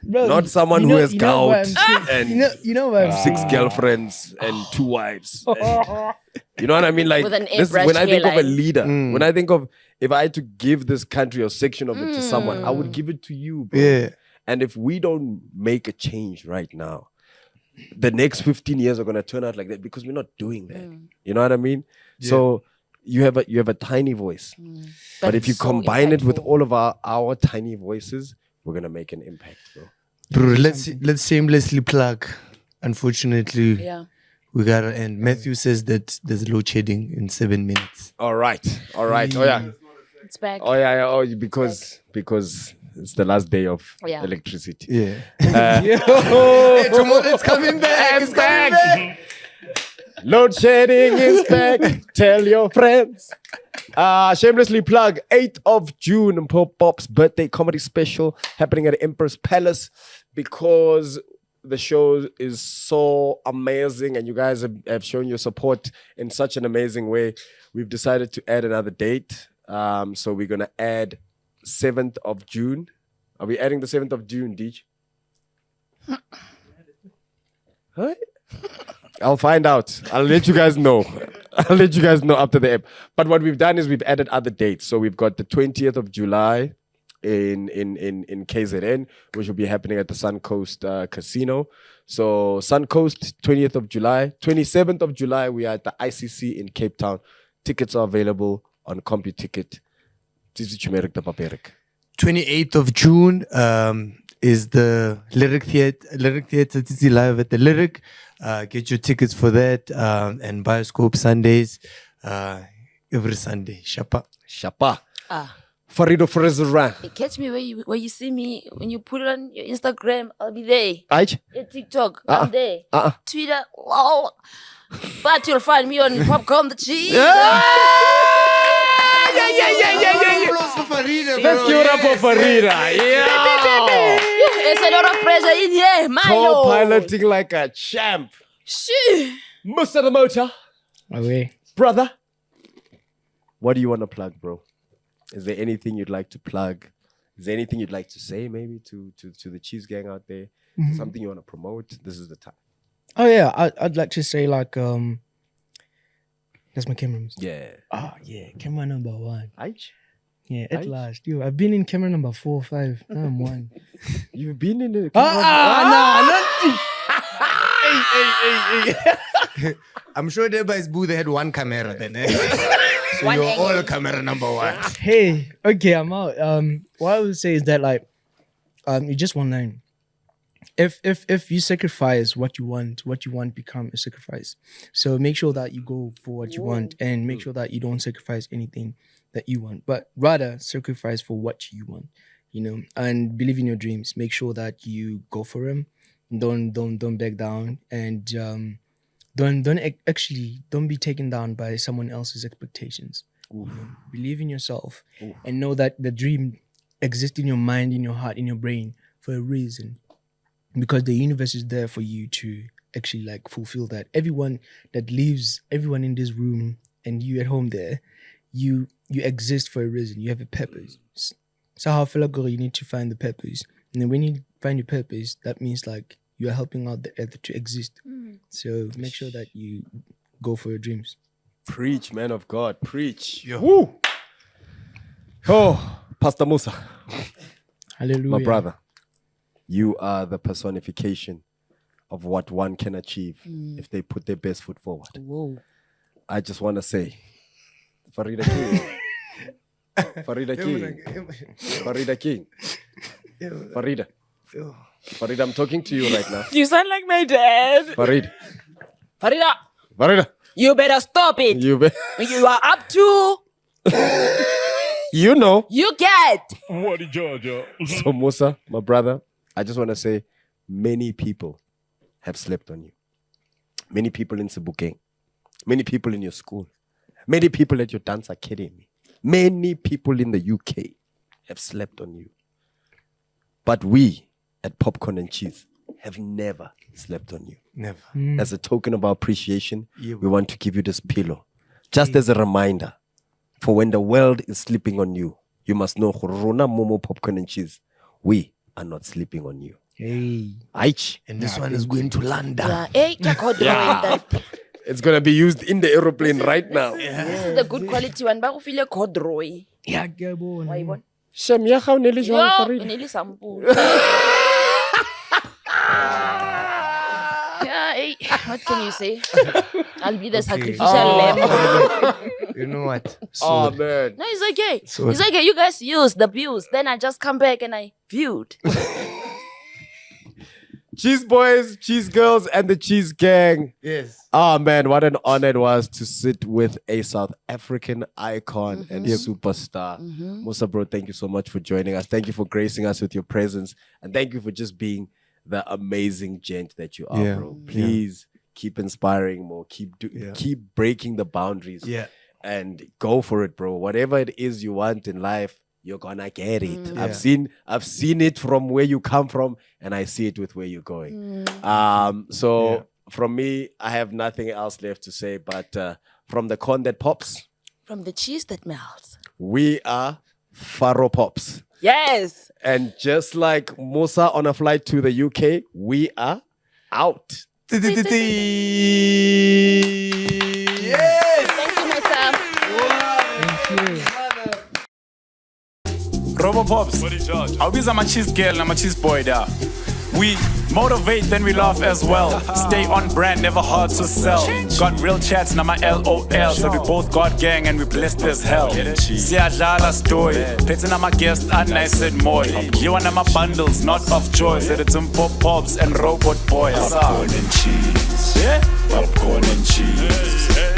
Bro, Not someone who has gout and you know what I'm 6 girlfriends and 2 wives. And- you know what I mean? Like With an this, airbrush when I think of a hairline. leader, when I think of if I had to give this country or section of it to someone, I would give it to you, bro. Yeah. And if we don't make a change right now, the next 15 years are gonna turn out like that because we're not doing that. You know what I mean? Yeah. So you have a tiny voice. But if you so combine it with impactful. all of our tiny voices, we're gonna make an impact, bro. Bro, let's shamelessly plug. Unfortunately, Yeah. we gotta end. Matthew says that there's load shedding in 7 minutes. All right. Oh yeah. It's back. Oh yeah. Oh, because it's the last day of Yeah. electricity. Yeah. Hey, tomorrow it's coming back. It's coming back. Load shedding is back. Tell your friends. Shamelessly plug 8th of June, Pop Pop's birthday comedy special happening at Empress Palace because the show is so amazing and you guys have shown your support in such an amazing way. We've decided to add another date. So we're going to add 7th of June. Are we adding the 7th of June, Deej? Huh? I'll find out. I'll let you guys know. I'll let you guys know after the app. But what we've done is we've added other dates. So we've got the 20th of July in KZN, which will be happening at the Suncoast Casino. So Suncoast, 20th of July. 27th of July, we are at the ICC in Cape Town. Tickets are available on CompuTicket. 28th of June is the Lyric Theatre. Lyric Theatre is live at the Lyric. Get your tickets for that. And Bioscope Sundays. Every Sunday. Shapa. Ah. Farido Frezeran. Catch me where you see me when you put it on your Instagram. I'll be there. Aich? Your TikTok. I'm there. Twitter. Wow. But you'll find me on Popcorn the Cheese. Yeah. Let's give it up for Farida. Yeah. There's a lot of pressure in here. Milo. Co-piloting like a champ. Shoo. Musa the motor. Away. Brother. What do you want to plug, bro? Is there anything you'd like to plug? Is there anything you'd like to say maybe to the Cheese Gang out there? Mhm. Something you want to promote? This is the time. Oh yeah, I'd like to say like that's my camera. Yeah. Oh yeah, camera number 1. Aich? Yeah, at last. Yo, I've been in camera number 4 or 5. Now I'm 1. You've been in the Hey. I'm sure everybody's booth they had one camera then. So One you're angle. all camera number 1. Hey, okay, I'm out. What I would say is that like you just one line. If you sacrifice what you want become a sacrifice. So make sure that you go for what you want and make sure that you don't sacrifice anything that you want, but rather sacrifice for what you want, you know, and believe in your dreams. Make sure that you go for them. Don't back down, and don't be taken down by someone else's expectations. You know, believe in yourself and know that the dream exists in your mind, in your heart, in your brain for a reason. Because the universe is there for you to actually like fulfill that. Everyone that lives, everyone in this room and you at home there, you exist for a reason. You have a purpose. So how I feel like you need to find the purpose. And then when you find your purpose, that means like you are helping out the earth to exist. So make sure that you go for your dreams. Preach, man of God. Preach. Woo. Oh, Pastor Musa. Hallelujah. My brother. You are the personification of what one can achieve if they put their best foot forward. Whoa. I just want to say, Farida King. Farida King. Farida King. Farida. Farida, I'm talking to you right now. You sound like my dad. Farida. Farida, you better stop it. You are up to. You know. You get. What did Georgia? So Musa, my brother, I just want to say many people have slept on you. Many people in Sebukeng. Many people in your school. Many people at your dance academy. Many people in the UK have slept on you. But we at Popcorn and Cheese have never slept on you. Never. As a token of our appreciation, we want to give you this pillow. Just as a reminder, for when the world is sleeping on you, you must know, Rona Momo Popcorn and Cheese, we are not sleeping on you. Hey. Aich. And this one is going to London. Yeah. It's going to be used in the aeroplane right now. This is the good quality one. Ba go file corduroy. Yeah, ke bona. Wa ibona? Shem ya ga o ne le jwang Farida? Yo, neli sample. Yeah, hey, what can you say? I'll be the sacrificial lamb. You know what? Oh, man. No, it's okay. So- It's okay. You guys use the views. Then I just come back and I viewed. Cheese boys, cheese girls, and the cheese gang. Yes. Oh, man, what an honor it was to sit with a South African icon and superstar. Musa, bro, thank you so much for joining us. Thank you for gracing us with your presence. And thank you for just being the amazing gent that you are, Yeah. bro. Please keep inspiring more. Keep breaking the boundaries. Yeah. And go for it, bro. Whatever it is you want in life, you're gonna get it. Yeah. I've seen it from where you come from, and I see it with where you're going. So from me, I have nothing else left to say, but from the corn that pops, From the cheese that melts. we are Faro Pops. Yes. And just like Musa on a flight to the UK, we are out. Yes. Thank you, Musa. Robo Pops. I'll be my cheese girl and my cheese boy there. We Motivate, then we laugh as well. Stay on brand, never hard to sell. Got real chats, now my LOL. So we both got gang and we blessed as hell. Siyadlala story. Petting on my guest, and nice and more. You and my bundles, not of choice. It's some pop-pops and robot boys. Popcorn and cheese. Yeah? Popcorn and cheese.